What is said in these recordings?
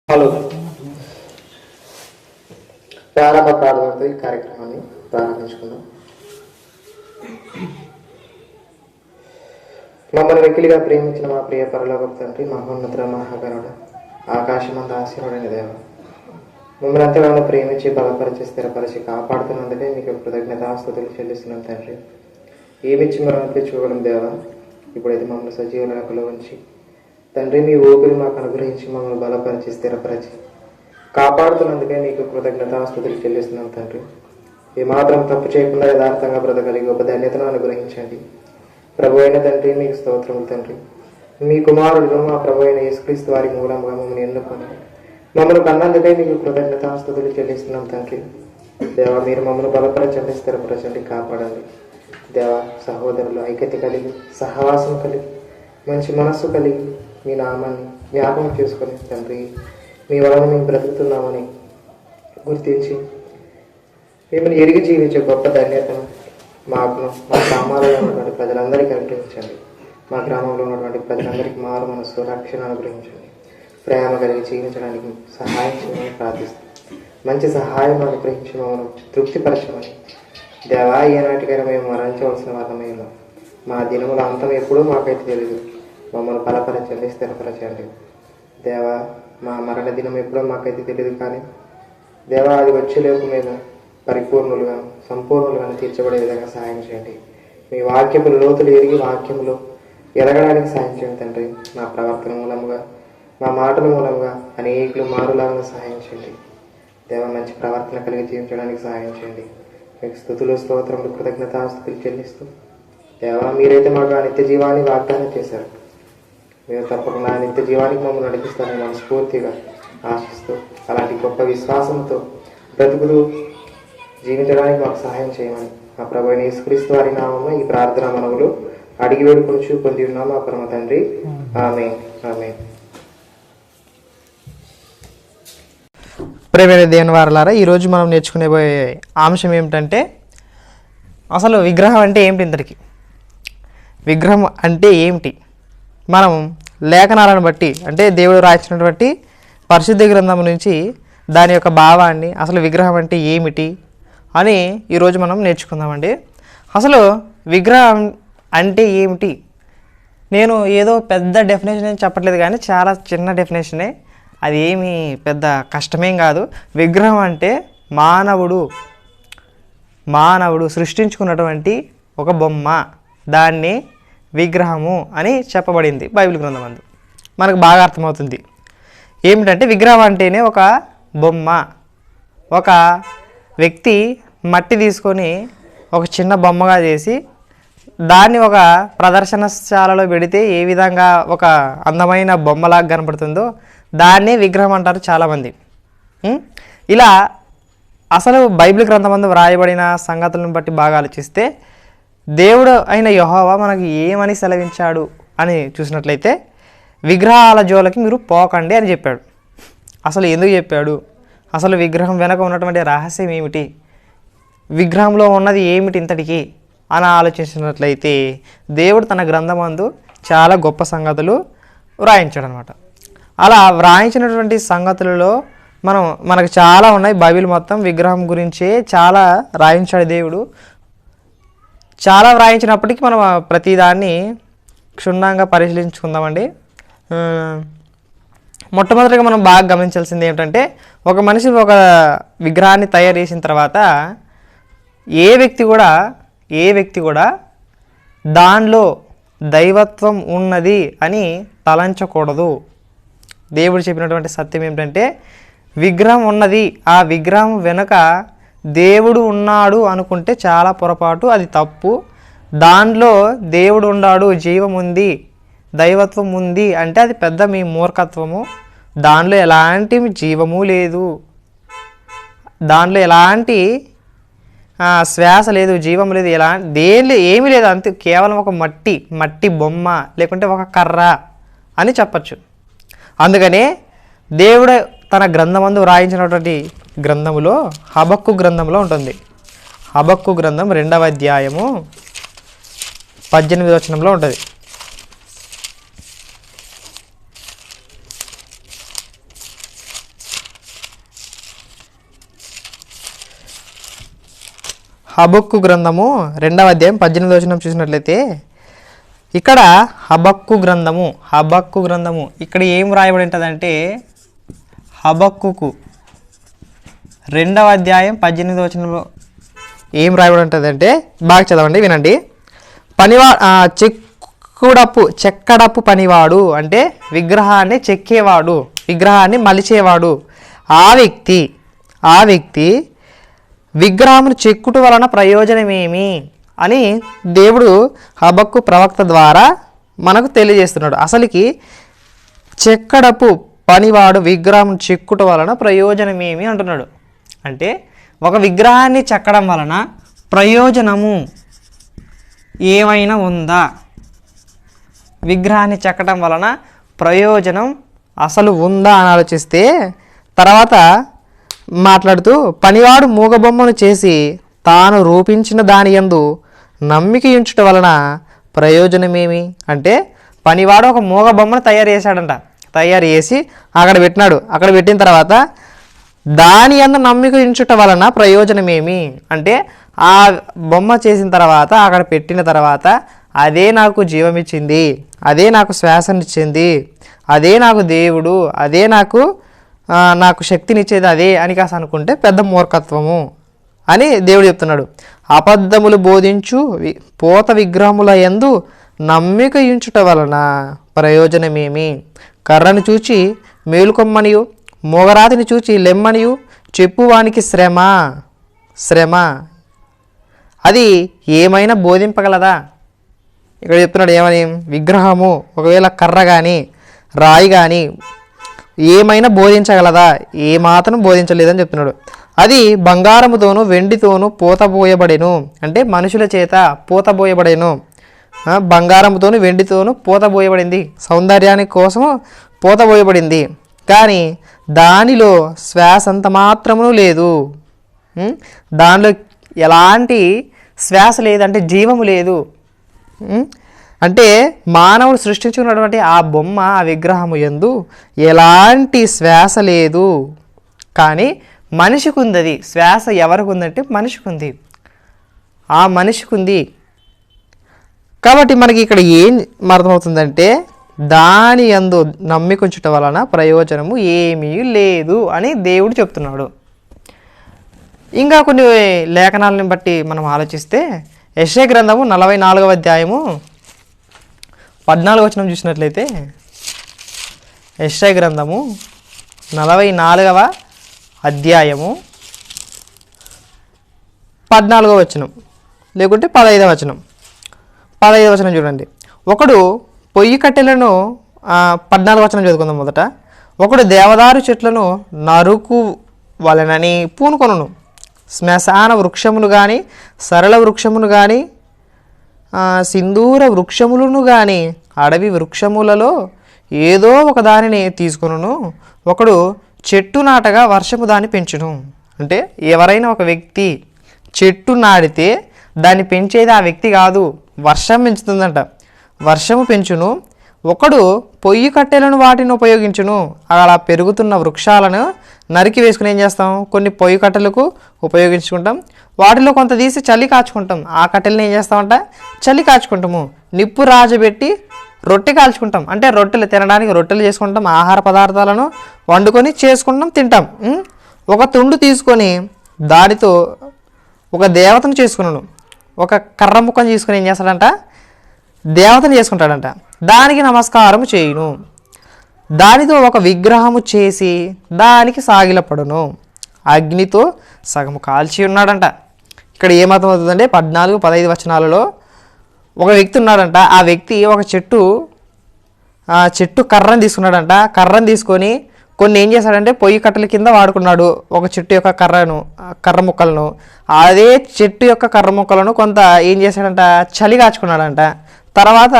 Hello, ప్రారంభ ప్రార్థనతో ఈ కార్యక్రమాన్ని ప్రారంభించుకుందాం. మమ్మల్ని వెకిలిగా ప్రేమించిన మా ప్రియ పరలోకపు తండ్రి, మహోన్నత మహాగణుడ, ఆకాశమంత ఆశీనుడైన దేవ, మమ్మల్ని అంతగానో ప్రేమించి బలపరిచి స్థిరపరిచి కాపాడుతున్నందుకే మీకు కృతజ్ఞతాస్తుతులు చెల్లిస్తున్నాం తండ్రి. ఏమిచ్చి మనం అనిపించుకోగలం దేవా? ఇప్పుడైతే మమ్మల్ని సజీవ లెక్కలో ఉంచి తండ్రి, మీ ఊపిరి మాకు అనుగ్రహించి మమ్మల్ని బలపరిచి స్థిరపరిచి కాపాడుతున్నందుకే మీకు కృతజ్ఞతాస్తుతులు చెల్లిస్తున్నాం తండ్రి. ఏమాత్రం తప్పు చేయకుండా యథార్థంగా బ్రతకలి గొప్ప ధన్యతను అనుగ్రహించండి. ప్రభు అయిన తండ్రి, మీకు స్తోత్రములు తండ్రి. మీ కుమారుడు మా ప్రభు అయిన యేసుక్రీస్తు వారి మూలంగా మమ్మల్ని ఎన్నుకొని మమ్మల్ని కన్నందుకే మీకు కృతజ్ఞతాస్తుతులు చెల్లిస్తున్నాం తండ్రి. దేవ, మీరు మమ్మల్ని బలపరచండి, స్థిరపరచండి, కాపాడండి. దేవ, సహోదరులు ఐక్యత కలిగి సహవాసం కలిగి మంచి మనస్సు కలిగి మీ నామాన్ని జ్ఞాపకం చేసుకొని తండ్రి, మీ వలన మేము బ్రతుకుతున్నామని గుర్తించి మిమ్మల్ని ఎరిగి జీవించే గొప్ప ధన్యతను మాకును మా గ్రామాల్లో ఉన్నటువంటి ప్రజలందరికీ అనుగ్రహించండి. మా గ్రామంలో ఉన్నటువంటి ప్రజలందరికీ మారు మనస్సు రక్షణ అనుగ్రహించండి. ప్రేమ కలిగి జీవించడానికి సహాయం చేయమని ప్రార్థిస్తాం. మంచి సహాయం అనుగ్రహించి మమ్మల్ని తృప్తిపరచమని దేవా, ఏనాటికైనా మేము మరణించవలసిన వారమేమో. మా దినముల అంతం ఎప్పుడూ మాకైతే తెలియదు. మమ్మల్ని బలపరచండి, స్థిరపరచండి. దేవా, మా మరణ దినం ఎప్పుడో మాకైతే తెలియదు, కానీ దేవా, అది వచ్చేలోపు మేము పరిపూర్ణులుగాను సంపూర్ణులుగాను తీర్చబడే విధంగా సహాయం చేయండి. మీ వాక్యములు లోతులు ఎరిగి వాక్యములు ఎదగడానికి సహాయం చేయండి తండ్రి. మా ప్రవర్తన మూలముగా మా మాటల మూలంగా అనేకులు మారులాగా సహాయం చేయండి. దేవ, మంచి ప్రవర్తన కలిగి జీవించడానికి సహాయం చేయండి. మీకు స్తుతులు స్తోత్రములు కృతజ్ఞతాస్తుతులు చెల్లిస్తూ దేవా, మీరైతే మాకు ఆ నిత్య జీవాన్ని వాగ్దానం చేశారు. మీరు తప్పకుండా నిత్య జీవానికి మమ్మల్ని నడిపిస్తారని మనస్ఫూర్తిగా ఆశిస్తూ అలాంటి గొప్ప విశ్వాసంతో బ్రతుకుతూ జీవించడానికి మాకు సహాయం చేయమని మా ప్రభు అయిన యేసుక్రీస్తు వారి నామమున ఈ ప్రార్థన మనవులు అడిగి వేడుకొనుచు పొంది ఉన్నాము మా పరమ తండ్రి. ఆమేన్, ఆమేన్. ప్రియమైన దేవుని వారలారా, ఈరోజు మనం నేర్చుకునేబోయే అంశం ఏమిటంటే, అసలు విగ్రహం అంటే ఏమిటి? ఇంతటికి విగ్రహం అంటే ఏమిటి? మనం లేఖనాలను బట్టి, అంటే దేవుడు రాయించినటువంటి పరిశుద్ధ గ్రంథం నుంచి దాని యొక్క భావాన్ని, అసలు విగ్రహం అంటే ఏమిటి అని ఈరోజు మనం నేర్చుకుందామండి. అసలు విగ్రహం అంటే ఏమిటి? నేను ఏదో పెద్ద డెఫినేషన్ ఏం చెప్పట్లేదు, కానీ చాలా చిన్న డెఫినేషనే. అది ఏమి పెద్ద కష్టమేం కాదు. విగ్రహం అంటే మానవుడు సృష్టించుకున్నటువంటి ఒక బొమ్మ, దాన్ని విగ్రహము అని చెప్పబడింది బైబిల్ గ్రంథమందు. మనకు బాగా అర్థమవుతుంది ఏమిటంటే, విగ్రహం అంటేనే ఒక బొమ్మ. ఒక వ్యక్తి మట్టి తీసుకొని ఒక చిన్న బొమ్మగా చేసి దాన్ని ఒక ప్రదర్శనశాలలో పెడితే ఏ విధంగా ఒక అందమైన బొమ్మలాగా కనపడుతుందో దాన్నే విగ్రహం అంటారు చాలామంది. ఇలా అసలు బైబిల్ గ్రంథమందు వ్రాయబడిన సంగతులను బట్టి బాగా ఆలోచిస్తే, దేవుడు అయిన యెహోవా మనకి ఏమని సెలవించాడు అని చూసినట్లయితే, విగ్రహాల జోలికి మీరు పోకండి అని చెప్పాడు. అసలు ఎందుకు చెప్పాడు? అసలు విగ్రహం వెనక ఉన్నటువంటి రహస్యం ఏమిటి? విగ్రహంలో ఉన్నది ఏమిటి ఇంతటికి అని ఆలోచించినట్లయితే, దేవుడు తన గ్రంథమందు చాలా గొప్ప సంగతులు వ్రాయించాడు అనమాట. అలా వ్రాయించినటువంటి సంగతులలో మనకు చాలా ఉన్నాయి. బైబిల్ మొత్తం విగ్రహం గురించే చాలా రాయించాడు దేవుడు. చాలా వ్రాయించినప్పటికీ మనం ప్రతిదాన్ని క్షుణ్ణంగా పరిశీలించుకుందామండి. మొట్టమొదటిగా మనం బాగా గమనించాల్సింది ఏమిటంటే, ఒక మనిషి ఒక విగ్రహాన్ని తయారు చేసిన తర్వాత ఏ వ్యక్తి కూడా దానిలో దైవత్వం ఉన్నది అని తలంచకూడదు. దేవుడు చెప్పినటువంటి సత్యం ఏమిటంటే, విగ్రహం ఉన్నది, ఆ విగ్రహం వెనుక దేవుడు ఉన్నాడు అనుకుంటే చాలా పొరపాటు, అది తప్పు. దానిలో దేవుడు ఉన్నాడు, జీవం ఉంది, దైవత్వం ఉంది అంటే అది పెద్ద మీ మూర్ఖత్వము. దానిలో ఎలాంటి జీవము లేదు, దానిలో ఎలాంటి శ్వాస లేదు, జీవం లేదు, ఏమీ లేదు. అంతే, కేవలం ఒక మట్టి బొమ్మ లేకుంటే ఒక కర్ర అని చెప్పచ్చు. అందుకనే దేవుడు తన గ్రంథమందు వ్రాయించినటువంటి గ్రంథములో హబక్కు గ్రంథంలో ఉంటుంది. హబక్కు గ్రంథం 2వ అధ్యాయము 18వ వచనంలో ఉంటుంది. హబక్కు గ్రంథము 2వ అధ్యాయం 18వ వచనం చూసినట్లయితే ఇక్కడ హబక్కు గ్రంథము ఇక్కడ ఏం రాయబడి ఉంటుందంటే హబక్కుకు 2వ అధ్యాయం 18వ వచనంలో ఏం రాయబడి ఉంటుందంటే బాగా చదవండి, వినండి. చెక్కడప్పు పనివాడు అంటే విగ్రహాన్ని చెక్కేవాడు, విగ్రహాన్ని మలిచేవాడు. ఆ వ్యక్తి విగ్రహమును చెక్కుట వలన ప్రయోజనమేమి అని దేవుడు హబక్కు ప్రవక్త ద్వారా మనకు తెలియజేస్తున్నాడు. అసలుకి చెక్కడపు పనివాడు విగ్రహం చెక్కుట వలన ప్రయోజనమేమి అంటున్నాడు. అంటే ఒక విగ్రహాన్ని చెక్కడం వలన ప్రయోజనము ఏమైనా ఉందా? విగ్రహాన్ని చెక్కడం వలన ప్రయోజనం అసలు ఉందా అని ఆలోచిస్తే తర్వాత మాట్లాడుతూ, పనివాడు మూగబొమ్మను చేసి తాను రూపించిన దాని యందు నమ్మిక ఉంచుట వలన ప్రయోజనమేమి అంటే పనివాడు ఒక మూగబొమ్మను తయారు చేసి అక్కడ పెట్టినాడు. అక్కడ పెట్టిన తర్వాత దాని యందు నమ్మిక ఉంచుట వలన ప్రయోజనమేమి అంటే ఆ బొమ్మ చేసిన తర్వాత అక్కడ పెట్టిన తర్వాత అదే నాకు జీవమిచ్చింది, అదే నాకు శ్వాసనిచ్చింది, అదే నాకు దేవుడు, అదే నాకు శక్తినిచ్చేది అదే అని కాస్త అనుకుంటే పెద్ద మూర్ఖత్వము అని దేవుడు చెప్తున్నాడు. అబద్ధములు బోధించు పోత విగ్రహముల యందు నమ్మిక ఉంచుట వలన ప్రయోజనమేమి? కర్రను చూచి మేలుకొమ్మనియు మోగరాతిని చూచి లెమ్మనియు చెప్పువానికి శ్రమ అది ఏమైనా బోధింపగలదా? ఇక్కడ చెప్తున్నాడు ఏమని, విగ్రహము ఒకవేళ కర్ర కానీ రాయి కానీ ఏమైనా బోధించగలదా? ఏమాత్రం బోధించలేదని చెప్తున్నాడు. అది బంగారముతోనూ వెండితోనూ పూతబోయబడెను అంటే మనుషుల చేత పూతబోయబడెను. బంగారముతోనూ వెండితోనూ పూతబోయబడింది, సౌందర్యానికి కోసము పూతబోయబడింది. కానీ దానిలో శ్వాస అంత మాత్రమును లేదు, దానిలో ఎలాంటి శ్వాస లేదు, అంటే జీవము లేదు. అంటే మానవుడు సృష్టించుకున్నటువంటి ఆ బొమ్మ, ఆ విగ్రహము యందు ఎలాంటి శ్వాస లేదు. కానీ మనిషికి ఉంది అది శ్వాస. ఎవరికి ఉందంటే మనిషికి ఉంది, ఆ మనిషికి ఉంది. కాబట్టి మనకి ఇక్కడ ఏం అర్థమవుతుందంటే దాని యందు నమ్మికుంచుట వలన ప్రయోజనము ఏమీ లేదు అని దేవుడు చెప్తున్నాడు. ఇంకా కొన్ని లేఖనాలను బట్టి మనం ఆలోచిస్తే యెషయా గ్రంథము 44వ అధ్యాయము 14వ వచనం చూసినట్లయితే యెషయా గ్రంథము 44వ అధ్యాయము 14వ వచనం లేకుంటే 15వ వచనం. 15వ వచనం చూడండి. ఒకడు పొయ్యి కట్టెలను 14వ వచనం చదువుకుందాం మొదట. ఒకడు దేవదారు చెట్లను నరుకు వలనని పూనుకొనును, శ్మశాన వృక్షమును కానీ సరళ వృక్షమును కానీ సింధూర వృక్షములను కానీ అడవి వృక్షములలో ఏదో ఒక దానిని తీసుకొనును. ఒకడు చెట్టు నాటగా వర్షము దాన్ని పెంచును. అంటే ఎవరైనా ఒక వ్యక్తి చెట్టు నాటితే దాన్ని పెంచేది ఆ వ్యక్తి కాదు, వర్షం పెంచుతుందంట, వర్షము పెంచును. ఒకడు పొయ్యి కట్టెలను వాటిని ఉపయోగించును. అలా పెరుగుతున్న వృక్షాలను నరికి వేసుకుని ఏం చేస్తాం, కొన్ని పొయ్యి కట్టెలకు ఉపయోగించుకుంటాం, వాటిలో కొంత తీసి చలి కాచుకుంటాం. ఆ కట్టెలను ఏం చేస్తామంట, చలి కాచుకుంటాము. నిప్పు రాజబెట్టి రొట్టె కాల్చుకుంటాం, అంటే రొట్టెలు తినడానికి రొట్టెలు చేసుకుంటాం, ఆహార పదార్థాలను వండుకొని చేసుకుంటాం, తింటాం. ఒక తుండు తీసుకొని దానితో ఒక దేవతను చేసుకున్నాను, ఒక కర్ర ముక్కను తీసుకొని ఏం చేస్తాడంట, దేవతను చేసుకుంటాడంట. దానికి నమస్కారం చేయును, దానితో ఒక విగ్రహము చేసి దానికి సాగిలపడును, అగ్నితో సగము కాల్చి ఉన్నాడంట. ఇక్కడ ఏమర్థం అవుతుందంటే 14-15 వచనాలలో ఒక వ్యక్తి ఉన్నాడంట. ఆ వ్యక్తి ఒక చెట్టు కర్రను తీసుకున్నాడంట. కర్రను తీసుకొని కొన్ని ఏం చేశాడంటే పొయ్యి కట్టెల కింద వాడుకున్నాడు. ఒక చెట్టు యొక్క కర్ర ముక్కలను, అదే చెట్టు యొక్క కర్ర ముక్కలను కొంత ఏం చేశాడంట, చలి కాచుకున్నాడంట. తర్వాత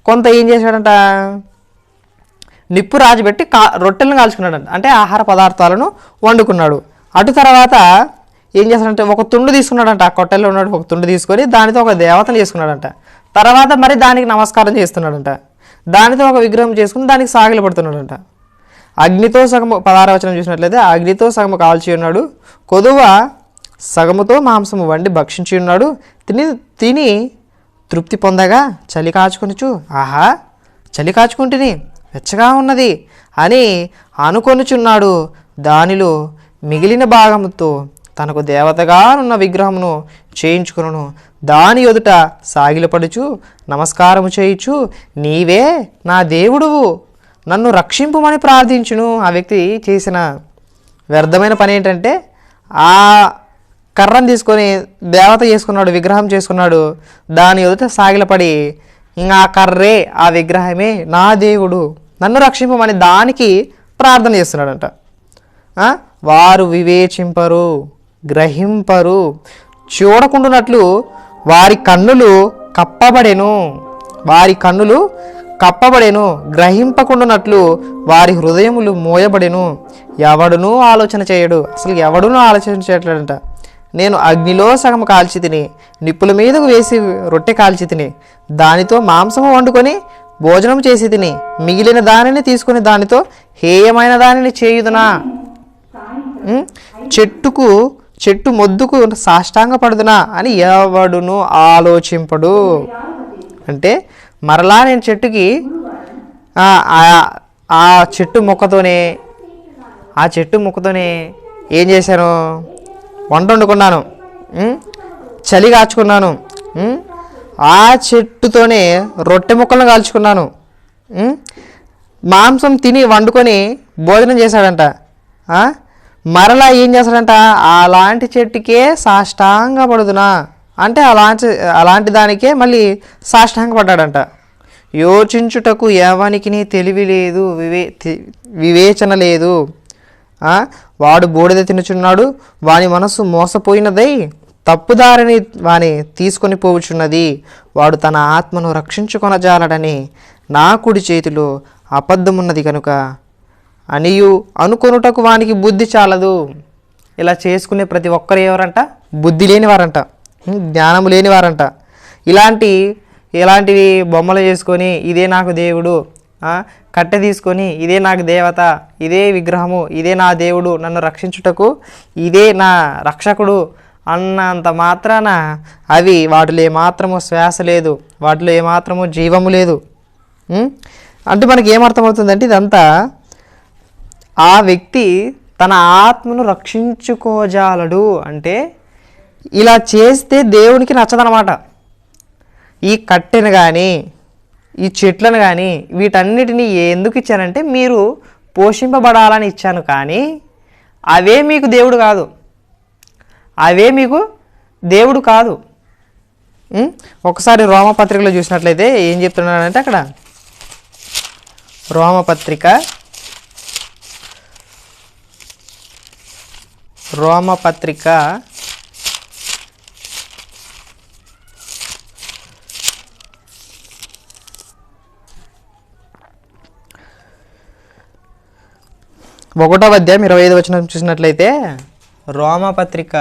కొంత ఏం చేశాడంట, నిప్పు రాజబెట్టి రొట్టెలను కాల్చుకున్నాడంట, అంటే ఆహార పదార్థాలను వండుకున్నాడు. అటు తర్వాత ఏం చేస్తాడంటే ఒక తుండు తీసుకున్నాడంట, ఆ కొట్టెల్లో ఉన్నాడు ఒక తుండు తీసుకొని దానితో ఒక దేవతను చేసుకున్నాడంట. తర్వాత మరి దానికి నమస్కారం చేస్తున్నాడంట, దానితో ఒక విగ్రహం చేసుకుని దానికి సాగిలు పడుతున్నాడంట. అగ్నితో సగము 16వ వచనం చూసినట్లయితే అగ్నితో సగము కాల్చి ఉన్నాడు, కొదువ సగముతో మాంసము వండి భక్షించి ఉన్నాడు. తిని తృప్తి పొందగా చలి కాచుకొనుచు, ఆహా చలి కాచుకుంటుని వెచ్చగా ఉన్నది అని అనుకొనుచున్నాడు. దానిలో మిగిలిన భాగముతో తనకు దేవతగానున్న విగ్రహమును చేయించుకును. దాని ఎదుట సాగిలపడుచు నమస్కారము చేయుచు, నీవే నా దేవుడువు, నన్ను రక్షింపుమని ప్రార్థించును. ఆ వ్యక్తి చేసిన వ్యర్థమైన పని ఏంటంటే ఆ కర్రను తీసుకొని దేవత చేసుకున్నాడు, విగ్రహం చేసుకున్నాడు. దాని ఎదుట సాగిలపడి ఇంకా ఆ కర్రే ఆ విగ్రహమే నా దేవుడు, నన్ను రక్షింపమని దానికి ప్రార్థన చేస్తున్నాడంట. వారు వివేచింపరు, గ్రహింపరు, చూడకుండానట్లు వారి కన్నులు కప్పబడెను, వారి కన్నులు కప్పబడెను, గ్రహింపకుండానట్లు వారి హృదయములు మోయబడెను. ఎవడునూ ఆలోచన చేయడు. అసలు ఎవడునూ ఆలోచన చేయట్లేడంట. నేను అగ్నిలో సగము కాల్చి తిని, నిప్పుల మీదకు వేసి రొట్టె కాల్చి తిని, దానితో మాంసము వండుకొని భోజనం చేసి తిని, మిగిలిన దానిని తీసుకుని దానితో హేయమైన దానిని చేయుదునా? చెట్టు మొద్దుకు సాష్టాంగ పడుదునా అని ఎవడును ఆలోచింపడు. అంటే మరలా నేను చెట్టుకి ఆ చెట్టు మొక్కతోనే ఏం చేశాను? వంట వండుకున్నాను, చలి కాచుకున్నాను, ఆ చెట్టుతోనే రొట్టె ముక్కలను కాల్చుకున్నాను, మాంసం తిని వండుకొని భోజనం చేశాడంట. మరలా ఏం చేస్తాడంట? అలాంటి చెట్టుకే సాష్టాంగ పడుదునా అంటే అలాంటి దానికే మళ్ళీ సాష్టాంగ పడ్డాడంట. యోచించుటకు ఎవనికి తెలివి లేదు, వివేచన లేదు. వాడు బూడిద తినుచున్నాడు, వాని మనస్సు మోసపోయినదై తప్పుదారిని వాని తీసుకొని పోవుచున్నది. వాడు తన ఆత్మను రక్షించుకొనజాలడని నా కుడి చేతిలో అబద్ధమున్నది కనుక అనియు అనుకొనుటకు వానికి బుద్ధి చాలదు. ఇలా చేసుకునే ప్రతి ఒక్కరు ఎవరంట? బుద్ధి లేనివారంట, జ్ఞానము లేనివారంట. ఇలాంటివి బొమ్మలు చేసుకొని ఇదే నాకు దేవుడు, కట్టె తీసుకొని ఇదే నాకు దేవత, ఇదే విగ్రహము, ఇదే నా దేవుడు, నన్ను రక్షించుటకు ఇదే నా రక్షకుడు అన్నంత మాత్రాన అవి వాటిలో ఏమాత్రము శ్వాస లేదు, వాటిలో ఏమాత్రము జీవము లేదు. అంటే మనకి ఏమర్థమవుతుందంటే ఇదంతా ఆ వ్యక్తి తన ఆత్మను రక్షించుకోజాలడు. అంటే ఇలా చేస్తే దేవునికి నచ్చదనమాట. ఈ కట్టెను కానీ ఈ చెట్లను కానీ వీటన్నిటినీ ఎందుకు ఇచ్చానంటే మీరు పోషింపబడాలని ఇచ్చాను, కానీ అవే మీకు దేవుడు కాదు, అవే మీకు దేవుడు కాదు. ఒకసారి రోమపత్రికలో చూసినట్లయితే ఏం చెప్తున్నాడంటే అక్కడ రోమపత్రిక 1వ అధ్యాయం 25వ వచనం చూసినట్లయితే రోమపత్రిక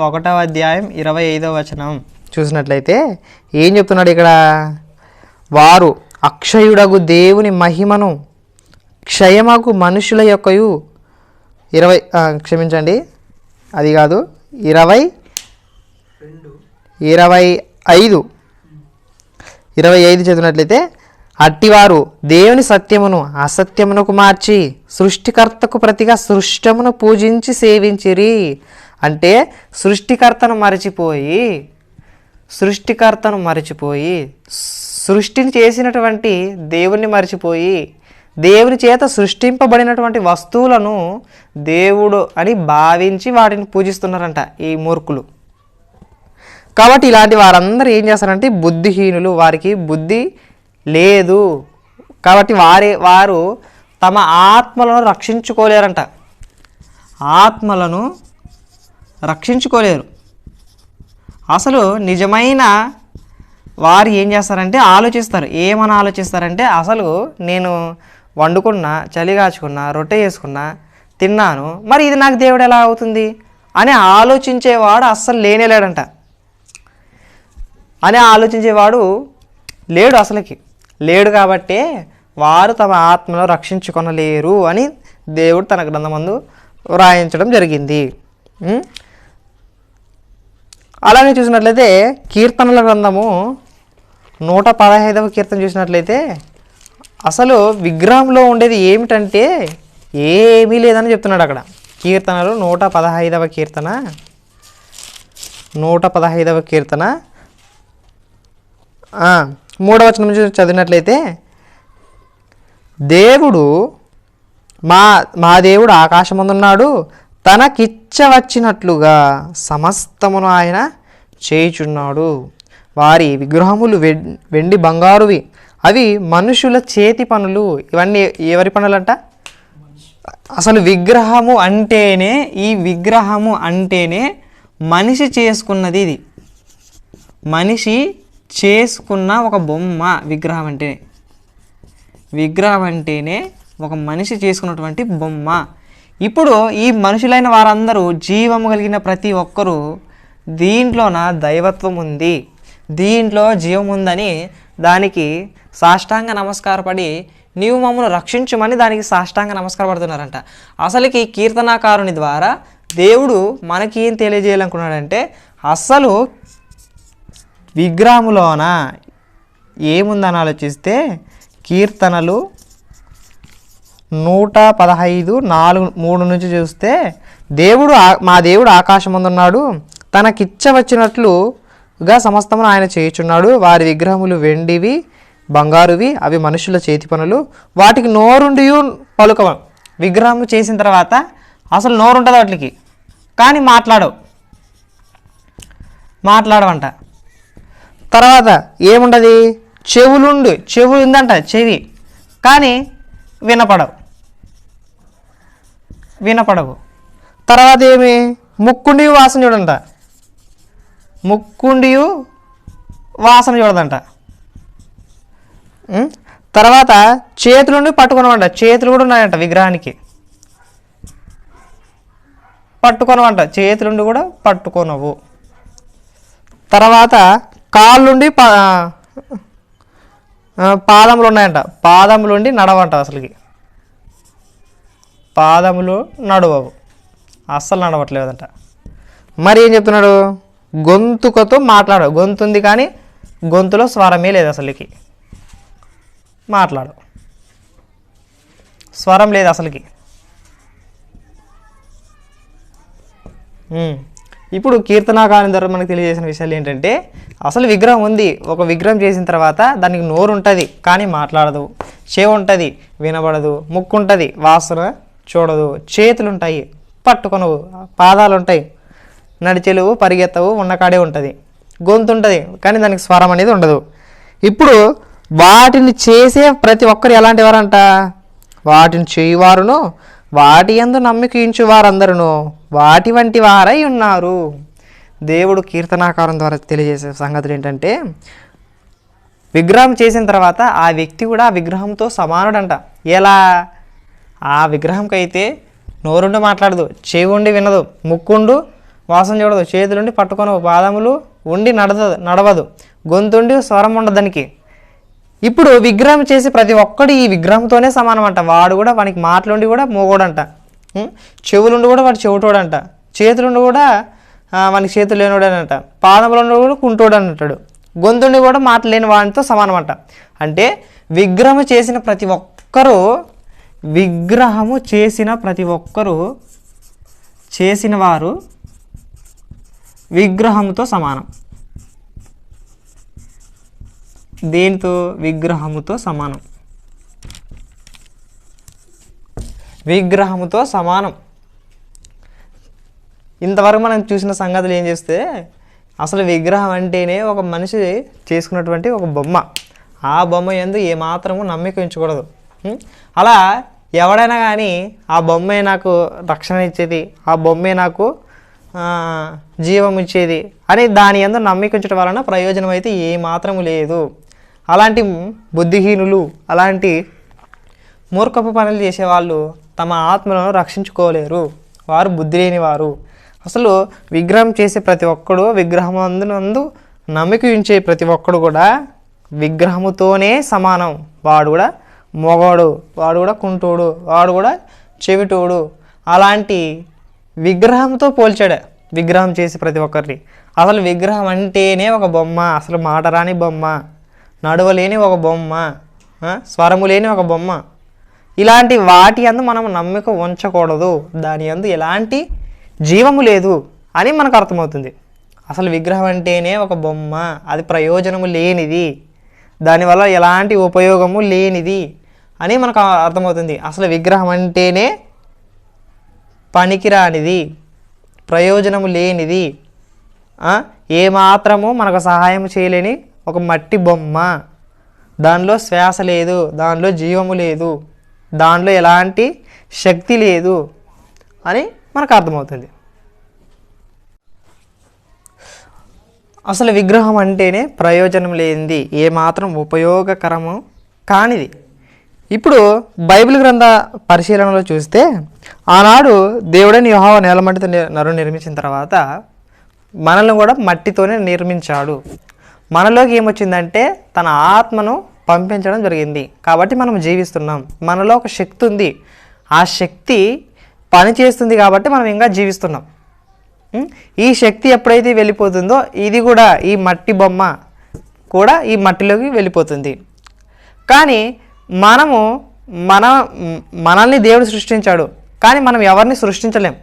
1వ అధ్యాయం 25వ వచనం చూసినట్లయితే ఏం చెప్తున్నాడు ఇక్కడ? వారు అక్షయుడగు దేవుని మహిమను క్షయమగు మనుషుల యొక్కయు 25 చదివినట్లయితే అట్టివారు దేవుని సత్యమును అసత్యమునకు మార్చి సృష్టికర్తకు ప్రతిగా సృష్టమును పూజించి సేవించిరి. అంటే సృష్టికర్తను మరిచిపోయి సృష్టిని చేసినటువంటి దేవుణ్ణి మరిచిపోయి దేవుని చేత సృష్టింపబడినటువంటి వస్తువులను దేవుడు అని భావించి వాటిని పూజిస్తున్నారంట ఈ మూర్ఖులు. కాబట్టి ఇలాంటి వారందరూ ఏం చేస్తారంటే బుద్ధిహీనులు, వారికి బుద్ధి లేదు. కాబట్టి వారు తమ ఆత్మలను రక్షించుకోలేరంట, ఆత్మలను రక్షించుకోలేరు. అసలు నిజమైన వారు ఏం చేస్తారంటే ఏమని ఆలోచిస్తారంటే అసలు నేను వండుకున్నా, చలి కాచుకున్నా, రొట్టె చేసుకున్నా, తిన్నాను, మరి ఇది నాకు దేవుడు ఎలా అవుతుంది అని ఆలోచించేవాడు అస్సలు లేనేలేడంట. అని ఆలోచించేవాడు లేడు, అసలుకి లేడు. కాబట్టే వారు తమ ఆత్మను రక్షించుకొనలేరు అని దేవుడు తన గ్రంథమందు వ్రాయించడం జరిగింది. అలాగే చూసినట్లయితే కీర్తనల గ్రంథము 115వ కీర్తన చూసినట్లయితే అసలు విగ్రహంలో ఉండేది ఏమిటంటే ఏమీ లేదని చెప్తున్నాడు అక్కడ. కీర్తనలు 115వ కీర్తన 3వ వచనం నుంచి చదివినట్లయితే దేవుడు మా దేవుడు ఆకాశమందున్నాడు, తనకిచ్చ వచ్చినట్లుగా సమస్తమును ఆయన చేయుచున్నాడు. వారి విగ్రహములు వెండి బంగారువి, అవి మనుషుల చేతి పనులు. ఇవన్నీ ఎవరి పనులంట? అసలు విగ్రహము అంటేనే మనిషి చేసుకున్నది. ఇది మనిషి చేసుకున్న ఒక బొమ్మ. విగ్రహం అంటేనే ఒక మనిషి చేసుకున్నటువంటి బొమ్మ. ఇప్పుడు ఈ మనుషులైన వారందరూ, జీవము కలిగిన ప్రతి ఒక్కరూ దీంట్లోన దైవత్వం ఉంది, దీంట్లో జీవం ఉందని దానికి సాష్టాంగ నమస్కారపడి నీవు మమ్మల్ని రక్షించుమని దానికి సాష్టాంగ నమస్కారపడుతున్నారంట. అసలుకి కీర్తనాకారుని ద్వారా దేవుడు మనకి ఏం తెలియజేయాలనుకున్నాడంటే అసలు విగ్రహములోన ఏముందని ఆలోచిస్తే కీర్తనలు 115:4-3 నుంచి చూస్తే మా దేవుడు ఆకాశమందున్నాడు, తనకిచ్చ వచ్చినట్లుగా సమస్తమును ఆయన చేయుచున్నాడు. వారి విగ్రహములు వెండివి బంగారువి, అవి మనుషుల చేతి పనులు, వాటికి నోరుండి పలుకవ. విగ్రహం చేసిన తర్వాత అసలు నోరు ఉంటుంది వాటికి, కానీ మాట్లాడవంట. తర్వాత ఏముండదు, చెవులు ఉందంట, చెవి, కానీ వినపడవు. తర్వాత ఏమి, ముక్కుండి వాసన చూడంట, వాసన చూడదంట. తర్వాత చేతులుండి పట్టుకునవంట, చేతులు కూడా ఉన్నాయంట విగ్రహానికి, పట్టుకొనవంట, చేతులుండి కూడా పట్టుకొనవు. తర్వాత కాళ్ళుండి పాదములు ఉన్నాయంట, పాదములుండి నడవంట. అసలుకి పాదములు నడవవు, అస్సలు నడవట్లేదంట. మరి ఏం చెప్తున్నాడు, గొంతుకతో మాట్లాడు, గొంతుంది కానీ గొంతులో స్వరమే లేదు, అసలుకి స్వరం లేదు అసలుకి. ఇప్పుడు కీర్తనాకారుని ద్వారా మనకు తెలియజేసిన విషయాలు ఏంటంటే అసలు విగ్రహం ఉంది. ఒక విగ్రహం చేసిన తర్వాత దానికి నోరు ఉంటుంది కానీ మాట్లాడదు, చెవి ఉంటుంది వినబడదు, ముక్కు ఉంటుంది వాసన చూడదు, చేతులు ఉంటాయి పట్టుకొనవు, పాదాలు ఉంటాయి నడిచెలువు పరిగెత్తవు, ఉన్నకాడే ఉంటుంది, గొంతు ఉంటుంది కానీ దానికి స్వరం అనేది ఉండదు. ఇప్పుడు వాటిని చేసే ప్రతి ఒక్కరు ఎలాంటి వారంట, వాటిని చేయువారును వాటి యందు నమ్మకించు వారందరూ వాటి వంటి వారై ఉన్నారు. దేవుడు కీర్తనాకారం ద్వారా తెలియజేసే సంగతులు ఏంటంటే విగ్రహం చేసిన తర్వాత ఆ వ్యక్తి కూడా ఆ విగ్రహంతో సమానుడంట. ఎలా? ఆ విగ్రహంకైతే నోరుండి మాట్లాడదు, చెవి ఉండి వినదు, ముక్కుండు వాసన చూడదు, చేతులుండి పట్టుకొనవు, పాదములు ఉండి నడవదు, గొంతుండి స్వరం ఉండదు దానికి. ఇప్పుడు విగ్రహం చేసి ప్రతి ఒక్కడు ఈ విగ్రహంతోనే సమానం అంట. వాడు కూడా వానికి మాటలుండి కూడా మోగోడంట, చెవులుండి కూడా వాడు చెవిటోడంట, చేతులుండి కూడా వానికి చేతులు లేనివాడనంట, పాదములుండి కూడా కుంటోడు అంటాడు, గొంతుండి కూడా మాట లేని వాడితో సమానం అంట. అంటే విగ్రహము చేసిన ప్రతి ఒక్కరూ చేసిన వారు విగ్రహంతో సమానం. దేనితో? విగ్రహముతో సమానం. విగ్రహముతో సమానం. ఇంతవరకు మనం చూసిన సంగతులు ఏం చేస్తే అసలు విగ్రహం అంటేనే ఒక మనిషి చేసుకున్నటువంటి ఒక బొమ్మ. ఆ బొమ్మ యందు ఏమాత్రము నమ్మిక ఉంచకూడదు. అలా ఎవడైనా కానీ ఆ బొమ్మే నాకు రక్షణ ఇచ్చేది, ఆ బొమ్మే నాకు జీవం ఇచ్చేది అని దాని యందు నమ్మిక ఉంచడం వలన ప్రయోజనం అయితే ఏమాత్రము లేదు. అలాంటి బుద్ధిహీనులు, అలాంటి మూర్ఖపు పనులు చేసేవాళ్ళు తమ ఆత్మలను రక్షించుకోలేరు, వారు బుద్ధి లేని వారు. అసలు విగ్రహం చేసే ప్రతి ఒక్కడు, విగ్రహం నందు నమ్మిక ఉంచే ప్రతి ఒక్కడు కూడా విగ్రహముతోనే సమానం. వాడు కూడా మొగోడు, వాడు కూడా కుంటోడు, వాడు కూడా చెవిటోడు అలాంటి విగ్రహంతో పోల్చాడు. విగ్రహం చేసి ప్రతి ఒక్కరిని. అసలు విగ్రహం అంటేనే ఒక బొమ్మ, అసలు మాట రాని బొమ్మ, నడవలేని ఒక బొమ్మ, స్వరము లేని ఒక బొమ్మ. ఇలాంటి వాటి యందు మనం నమ్మిక ఉంచకూడదు. దాని యందు ఎలాంటి జీవము లేదు అని మనకు అర్థమవుతుంది. అసలు విగ్రహం అంటేనే ఒక బొమ్మ, అది ప్రయోజనము లేనిది, దానివల్ల ఎలాంటి ఉపయోగము లేనిది అని మనకు అర్థమవుతుంది. అసలు విగ్రహం అంటేనే పనికిరానిది, ప్రయోజనము లేనిది, ఏమాత్రము మనకు సహాయం చేయలేని ఒక మట్టి బొమ్మ, దానిలో శ్వాస లేదు, దానిలో జీవము లేదు, దానిలో ఎలాంటి శక్తి లేదు అని మనకు అర్థమవుతుంది. అసలు విగ్రహం అంటేనే ప్రయోజనం లేనిది, ఏమాత్రం ఉపయోగకరము కానిది. ఇప్పుడు బైబిల్ గ్రంథ పరిశీలనలో చూస్తే ఆనాడు దేవుడని యెహోవా నేలమట్టితో నరుని నిర్మించిన తర్వాత మనల్ని కూడా మట్టితోనే నిర్మించాడు. మనలోకి ఏమొచ్చిందంటే తన ఆత్మను పంపించడం జరిగింది. కాబట్టి మనం జీవిస్తున్నాం. మనలో ఒక శక్తి ఉంది. ఆ శక్తి పని చేస్తుంది కాబట్టి మనం ఇంకా జీవిస్తున్నాం. ఈ శక్తి ఎప్పుడైతే వెళ్ళిపోతుందో ఇది కూడా, ఈ మట్టి బొమ్మ కూడా ఈ మట్టిలోకి వెళ్ళిపోతుంది. కానీ మనల్ని దేవుడు సృష్టించాడు, కానీ మనం ఎవరిని సృష్టించలేం.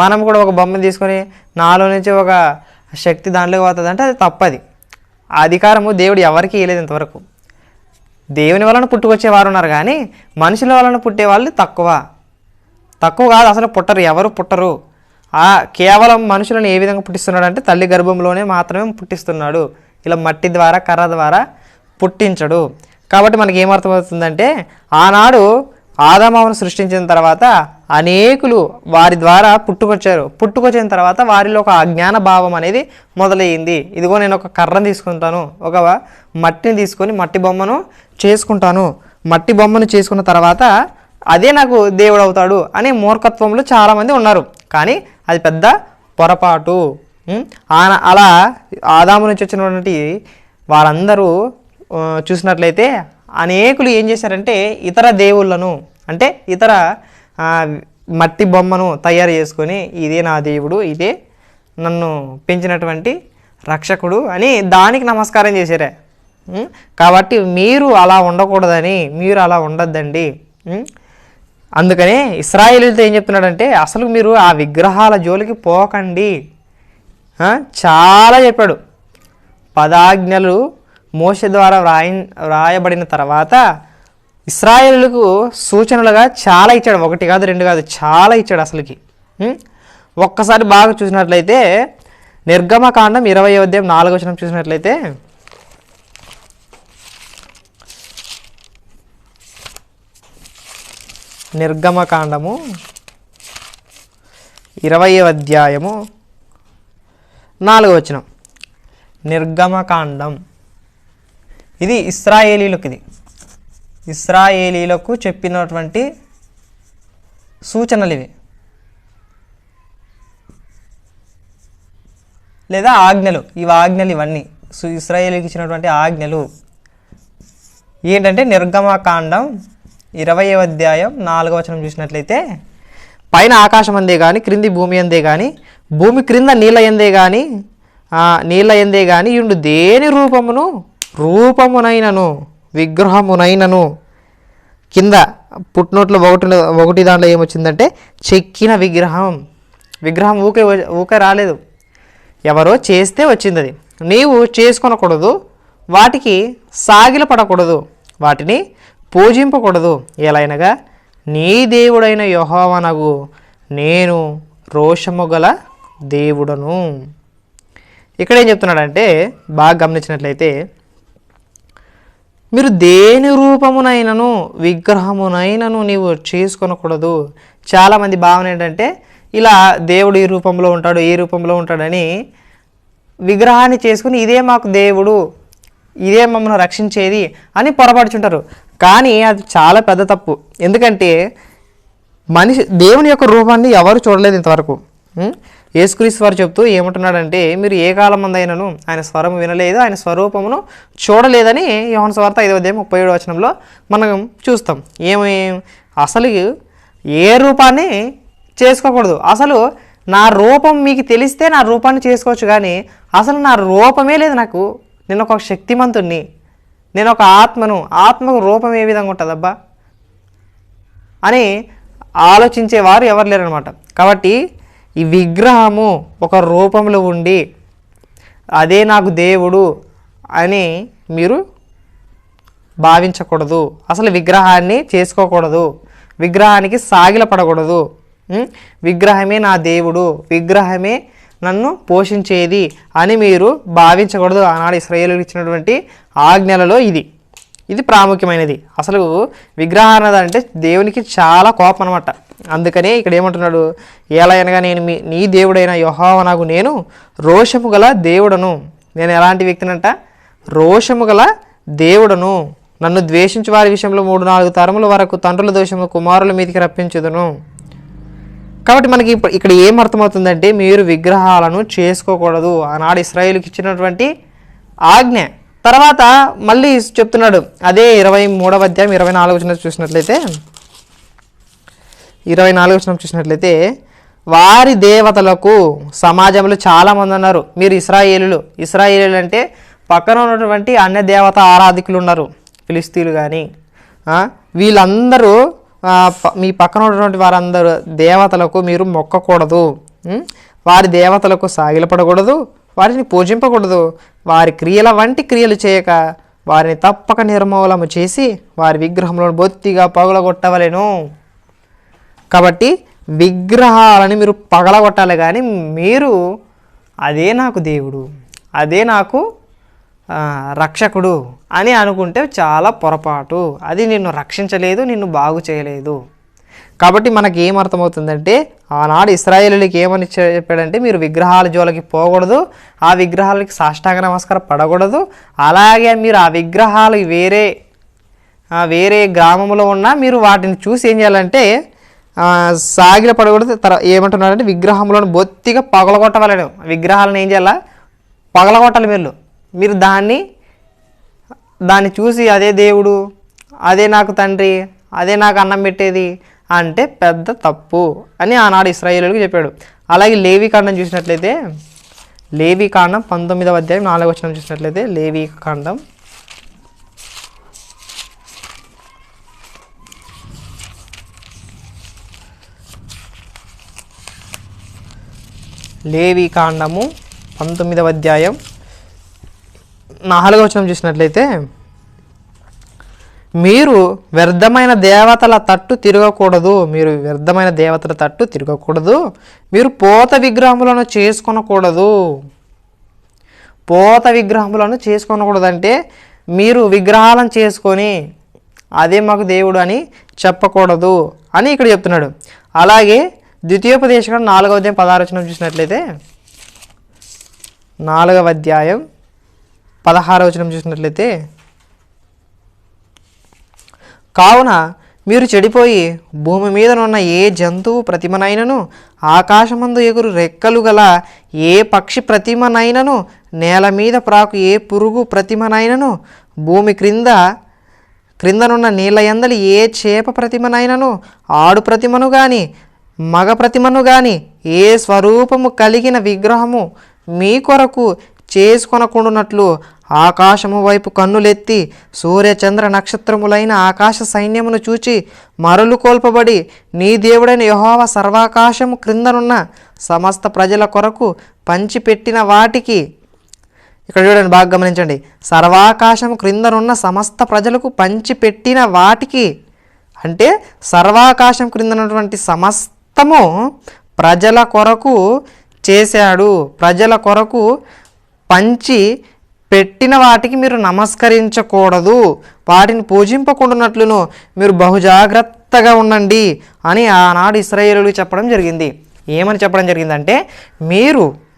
మనం కూడా ఒక బొమ్మను తీసుకొని నాలో నుంచి ఒక శక్తి దాంట్లోకి పోతుంది అంటే అది తప్పది. ఆ అధికారము దేవుడు ఎవరికి ఇవ్వలేదు ఇంతవరకు. దేవుని వలన పుట్టుకొచ్చేవారు ఉన్నారు, కానీ మనుషుల వలన పుట్టేవాళ్ళు తక్కువ కాదు, అసలు పుట్టరు, ఎవరు పుట్టరు. కేవలం మనుషులను ఏ విధంగా పుట్టిస్తున్నాడు అంటే తల్లి గర్భంలోనే మాత్రమే పుట్టిస్తున్నాడు. ఇలా మట్టి ద్వారా, కర్ర ద్వారా పుట్టించడు. కాబట్టి మనకి ఏమర్థమవుతుందంటే ఆనాడు ఆదామవను సృష్టించిన తర్వాత అనేకులు వారి ద్వారా పుట్టుకొచ్చిన తర్వాత వారిలో ఒక అజ్ఞాన భావం అనేది మొదలయ్యింది. ఇదిగో నేను ఒక కర్రను తీసుకుంటాను, ఒక మట్టిని తీసుకొని మట్టి బొమ్మను చేసుకున్న తర్వాత అదే నాకు దేవుడు అవుతాడు అనే మూర్ఖత్వంలో చాలామంది ఉన్నారు. కానీ అది పెద్ద పొరపాటు. అలా ఆదాము నుంచి వచ్చినటువంటి వారందరూ చూసినట్లయితే అనేకులు ఏం చేశారంటే ఇతర దేవుళ్ళను, అంటే ఇతర మట్టి బొమ్మను తయారు చేసుకొని ఇదే నా దేవుడు, ఇదే నన్ను పెంచినటువంటి రక్షకుడు అని దానికి నమస్కారం చేశారే. కాబట్టి మీరు అలా ఉండకూడదని, మీరు అలా ఉండొద్దండి. అందుకనే ఇశ్రాయేలీయులతో ఏం చెప్తున్నాడంటే అసలు మీరు ఆ విగ్రహాల జోలికి పోకండి చాలా చెప్పాడు. 10 ఆజ్ఞలు మోషే ద్వారా వ్రాయబడిన తర్వాత ఇశ్రాయేలులకు సూచనలుగా చాలా ఇచ్చాడు. 1 కాదు 2 కాదు, చాలా ఇచ్చాడు అసలుకి. ఒక్కసారి బాగా చూసినట్లయితే నిర్గమకాండం 20వ అధ్యాయం 4వ వచనం చూసినట్లయితే నిర్గమకాండము 20వ అధ్యాయము 4వ వచనం. నిర్గమకాండం ఇది ఇశ్రాయేలీలకు చెప్పినటువంటి సూచనలు ఇవి, లేదా ఆజ్ఞలు. ఇవన్నీ ఇశ్రాయేలీకి ఇచ్చినటువంటి ఆజ్ఞలు ఏంటంటే నిర్గమకాండం 20వ అధ్యాయం 4వ వచనం చూసినట్లయితే పైన ఆకాశం అందే కానీ క్రింది భూమి అందే కానీ భూమి క్రింద నీళ్ళ ఎందే కానీ ఇండు దేని రూపమునైనను విగ్రహమునైనను కింద పుట్నోట్లో ఒకటి దాంట్లో ఏమొచ్చిందంటే చెక్కిన విగ్రహం ఊకే రాలేదు, ఎవరో చేస్తే వచ్చింది. అది నీవు చేసుకొనకూడదు, వాటికి సాగిలపడకూడదు, వాటిని పూజింపకూడదు. ఎలైనగా నీ దేవుడైన యెహోవానగు నేను రోషము గల దేవుడను. ఇక్కడ ఏం చెప్తున్నాడంటే బాగా గమనించినట్లయితే మీరు దేని రూపమునైనను విగ్రహమునైనను నీవు చేసుకొనకూడదు. చాలామంది భావన ఏంటంటే ఇలా దేవుడు ఈ రూపంలో ఉంటాడు, ఈ రూపంలో ఉంటాడని విగ్రహాన్ని చేసుకుని ఇదే మాకు దేవుడు, ఇదే మమ్మల్ని రక్షించేది అని పొరపడుచుంటారు. కానీ అది చాలా పెద్ద తప్పు. ఎందుకంటే దేవుని యొక్క రూపాన్ని ఎవరు చూడలేదు ఇంతవరకు. యేసుక్రీస్తు వారు చెప్తూ ఏమంటున్నాడంటే, మీరు ఏ కాలం మందైనను ఆయన స్వరం వినలేదు, ఆయన స్వరూపమును చూడలేదని యోహాను సువార్త 5:37 మనం చూస్తాం. అసలు ఏ రూపాన్ని చేసుకోకూడదు. అసలు నా రూపం మీకు తెలిస్తే నా రూపాన్ని చేసుకోవచ్చు, కానీ అసలు నా రూపమే లేదు నాకు. నేను ఒక శక్తిమంతుణ్ణి, నేను ఒక ఆత్మకు రూపం ఏ విధంగా ఉంటుందబ్బా అని ఆలోచించేవారు ఎవరు లేరనమాట. కాబట్టి ఈ విగ్రహము ఒక రూపంలో ఉండి అదే నాకు దేవుడు అని మీరు భావించకూడదు. అసలు విగ్రహాన్ని చేసుకోకూడదు, విగ్రహానికి సాగిలపడకూడదు. విగ్రహమే నా దేవుడు, విగ్రహమే నన్ను పోషించేది అని మీరు భావించకూడదు. ఆనాడు ఇశ్రాయేలుకు ఇచ్చినటువంటి ఆజ్ఞలలో ఇది ప్రాముఖ్యమైనది. అసలు విగ్రహారాధన అంటే దేవునికి చాలా కోపం అనమాట. అందుకనే ఇక్కడ ఏమంటున్నాడు, ఎలా అనగా నేను నీ దేవుడైన యెహోవానగు నేను రోషము గల దేవుడను. నేను ఎలాంటి వ్యక్తినంట? రోషము గల దేవుడను. నన్ను ద్వేషించు వారి విషయంలో 3-4 తరముల వరకు తండ్రుల దోషము కుమారుల మీదకి రప్పించుదును. కాబట్టి మనకి ఇక్కడ ఏం అర్థమవుతుందంటే, మీరు విగ్రహాలను చేసుకోకూడదు. ఆనాడు ఇశ్రాయేలుకి ఇచ్చినటువంటి ఆజ్ఞ. తర్వాత మళ్ళీ చెప్తున్నాడు, అదే 23వ అధ్యాయం 24వ చూసినట్లయితే, 24వ చూసినట్లయితే, వారి దేవతలకు సమాజంలో చాలామంది ఉన్నారు. మీరు ఇశ్రాయేలీలు అంటే పక్కన ఉన్నటువంటి అన్య దేవత ఆరాధికులు ఉన్నారు, ఫిలిస్తీన్లు కానీ వీళ్ళందరూ మీ పక్కన ఉన్నటువంటి వారందరూ దేవతలకు మీరు మొక్కకూడదు, వారి దేవతలకు సాగిలపడకూడదు, వారిని పూజింపకూడదు. వారి క్రియల వంటి క్రియలు చేయక వారిని తప్పక నిర్మూలము చేసి వారి విగ్రహంలో బొత్తిగా పగలగొట్టవలెను. కాబట్టి విగ్రహాలని మీరు పగలగొట్టాలి, కానీ మీరు అదే నాకు దేవుడు, అదే నాకు రక్షకుడు అని అనుకుంటే చాలా పొరపాటు. అది నిన్ను రక్షించలేదు, నిన్ను బాగు చేయలేదు. కాబట్టి మనకి ఏమర్థమవుతుందంటే, ఆనాడు ఇశ్రాయేలీయులకి ఏమని చెప్పాడంటే, మీరు విగ్రహాల జోలికి పోకూడదు, ఆ విగ్రహాలకి సాష్టాంగ నమస్కారం పడకూడదు. అలాగే మీరు ఆ విగ్రహాలు వేరే గ్రామంలో ఉన్నా మీరు వాటిని చూసి ఏం చేయాలంటే సాగిల పడకూడదు. ఏమంటున్నారంటే, విగ్రహంలో బొత్తిగా పగలగొట్టవాలని. విగ్రహాలను ఏం చేయాలా? పగలగొట్టాలి. మీరు దాన్ని చూసి అదే దేవుడు, అదే నాకు తండ్రి, అదే నాకు అన్నం పెట్టేది అంటే పెద్ద తప్పు అని ఆనాడు ఇశ్రాయేలీయులకు చెప్పాడు. అలాగే లేవీకాండం చూసినట్లయితే, లేవీకాండం 19వ అధ్యాయం 4వ వచనం చూసినట్లయితే, లేవీకాండం 19వ అధ్యాయం 4వ వచనం చూసినట్లయితే, మీరు వ్యర్థమైన దేవతల తట్టు తిరగకూడదు, మీరు పోత విగ్రహములను చేసుకోకూడదు. అంటే మీరు విగ్రహాలను చేసుకొని అదే మాకు దేవుడు అని చెప్పకూడదు అని ఇక్కడ చెప్తున్నాడు. అలాగే ద్వితీయోపదేశకాండం 4వ అధ్యాయం 16వ వచనం చూసినట్లయితే, 4వ అధ్యాయం 16వ వచనం చూసినట్లయితే, కావున మీరు చెడిపోయి భూమి మీదనున్న ఏ జంతువు ప్రతిమనైనను, ఆకాశమందు ఎగురు రెక్కలు గల ఏ పక్షి ప్రతిమనైనను, నేల మీద ప్రాకు ఏ పురుగు ప్రతిమనైనను, భూమి క్రిందనున్న నీళ్ళ యందలి ఏ చేప ప్రతిమనైనను, ఆడు ప్రతిమను గాని మగ ప్రతిమను గాని ఏ స్వరూపము కలిగిన విగ్రహము మీ కొరకు చేసుకొనకుండునట్లు ఆకాశము వైపు కన్నులెత్తి సూర్యచంద్ర నక్షత్రములైన ఆకాశ సైన్యమును చూచి మరలు కోల్పబడి నీ దేవుడైన యెహోవా సర్వాకాశము క్రిందనున్న సమస్త ప్రజల కొరకు పంచిపెట్టిన వాటికి, ఇక్కడ చూడండి బాగా గమనించండి, సర్వాకాశము క్రిందనున్న సమస్త ప్రజలకు పంచిపెట్టిన వాటికి అంటే సర్వాకాశం క్రిందనటువంటి సమస్తము ప్రజల కొరకు చేశాడు, ప్రజల కొరకు పంచి పెట్టిన వాటికి మీరు నమస్కరించకూడదు, వాటిని పూజింపకుండానట్లును మీరు బహుజాగ్రత్తగా ఉండండి అని ఆనాడు ఇశ్రాయేలీయులకు చెప్పడం జరిగింది. ఏమని చెప్పడం జరిగిందంటే,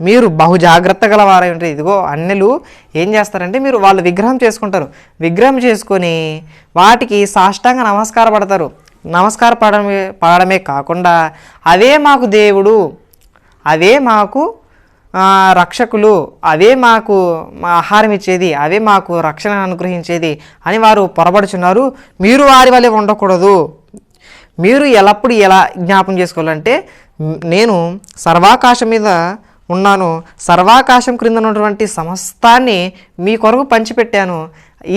మీరు బహుజాగ్రత్త గల వారై ఉంటారు. ఇదిగో అన్యులు ఏం చేస్తారంటే, వాళ్ళు విగ్రహం చేసుకుంటారు, విగ్రహం చేసుకొని వాటికి సాష్టాంగ నమస్కారం పడతారు. నమస్కారం పడడమే కాకుండా అదే మాకు దేవుడు, అవే మాకు రక్షకులు, అవే మాకు ఆహారం ఇచ్చేది, అవే మాకు రక్షణ అనుగ్రహించేది అని వారు పొరబడుచున్నారు. మీరు వారి వలె ఉండకూడదు. మీరు ఎల్లప్పుడు ఎలా జ్ఞాపం చేసుకోవాలంటే, నేను సర్వాకాశం మీద ఉన్నాను, సర్వాకాశం క్రింద ఉన్నటువంటి సమస్తాన్ని మీ కొరకు పంచిపెట్టాను,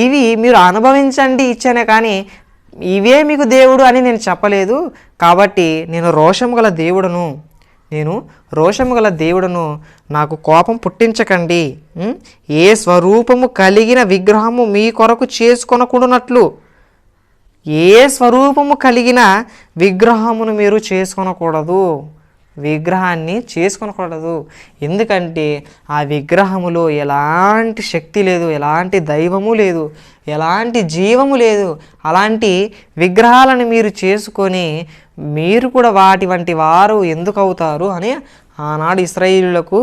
ఇవి మీరు అనుభవించండి ఇచ్చానే కానీ ఇవే మీకు దేవుడు అని నేను చెప్పలేదు. కాబట్టి నేను రోషము గల దేవుడను, నాకు కోపం పుట్టించకండి. ఏ స్వరూపము కలిగిన విగ్రహము మీ కొరకు చేసుకొనకూడనట్లు, ఏ స్వరూపము కలిగిన విగ్రహమును మీరు విగ్రహాన్ని చేసుకొనకూడదు. ఎందుకంటే ఆ విగ్రహములో ఎలాంటి శక్తి లేదు, ఎలాంటి దైవము లేదు, ఎలాంటి జీవము లేదు. అలాంటి విగ్రహాలను మీరు చేసుకొని మీరు కూడా వాటి వంటి వారు ఎందుకు అవుతారు అని ఆనాడు ఇశ్రాయేలీయులకు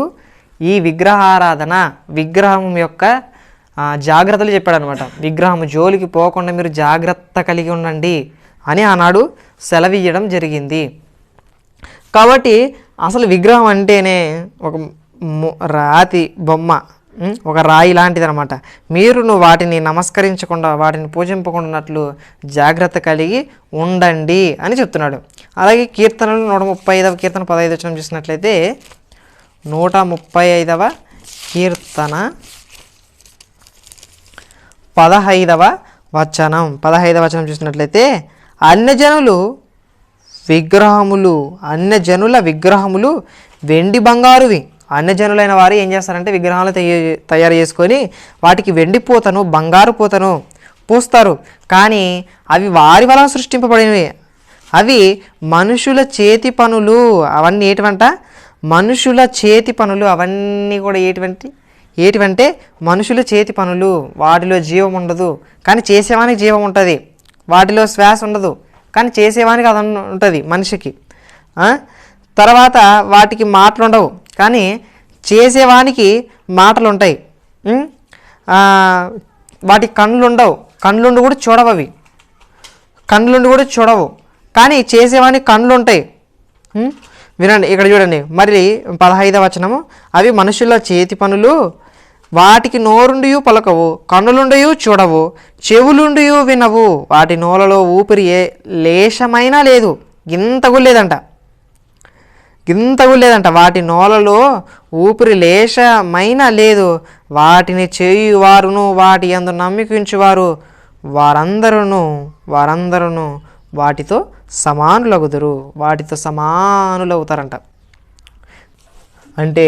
ఈ విగ్రహారాధన, విగ్రహం యొక్క జాగ్రత్తలు చెప్పాడనమాట. విగ్రహం జోలికి పోకుండా మీరు జాగ్రత్త కలిగి ఉండండి అని ఆనాడు సెలవియ్యడం జరిగింది. కాబట్టి అసలు విగ్రహం అంటేనే ఒక రాతి బొమ్మ, ఒక రాయి లాంటిది అనమాట. మీరు వాటిని నమస్కరించకుండా, వాటిని పూజింపకుండాన్నట్లు జాగ్రత్త కలిగి ఉండండి అని చెప్తున్నాడు. అలాగే కీర్తనలు 135వ కీర్తన 15 వచనం చూసినట్లయితే 135వ కీర్తన 15వ వచనం చూసినట్లయితే అన్యజనుల విగ్రహములు వెండి బంగారువి. అన్యజనులైన వారు ఏం చేస్తారంటే విగ్రహాలు తయారు చేసుకొని వాటికి వెండి పూతను, బంగారు పూతను పూస్తారు. కానీ అవి వారి వలన సృష్టింపబడినవి, అవి మనుషుల చేతి పనులు. అవన్నీ మనుషుల చేతి పనులు. అవన్నీ కూడా ఏటివంటే మనుషుల చేతి పనులు. వాటిలో జీవం ఉండదు కానీ చేసేవానికి జీవం ఉంటుంది. వాటిలో శ్వాస ఉండదు కానీ చేసేవానికి అది ఉంటుంది మనిషికి. తర్వాత వాటికి మాటలు ఉండవు కానీ చేసేవానికి మాటలు ఉంటాయి. వాటి కళ్ళుండి కూడా చూడవు కానీ చేసేవానికి కళ్ళు ఉంటాయి. వినండి, ఇక్కడ చూడండి. మరి 15వ వచనము, అవి మనుషుల చేతి పనులు, వాటికి నోరుండియు పలకవు, కన్నులుండియు చూడవు, చెవులుండియు వినవు, వాటి నోలలో ఊపిరి లేశమైనా లేదు. గింతగు లేదంట. వాటి నోలలో ఊపిరి లేశమైనా లేదు. వాటిని చేయువారును వాటి యందు నమ్మికించువారు వారందరూ వాటితో సమానులవుతారంట. అంటే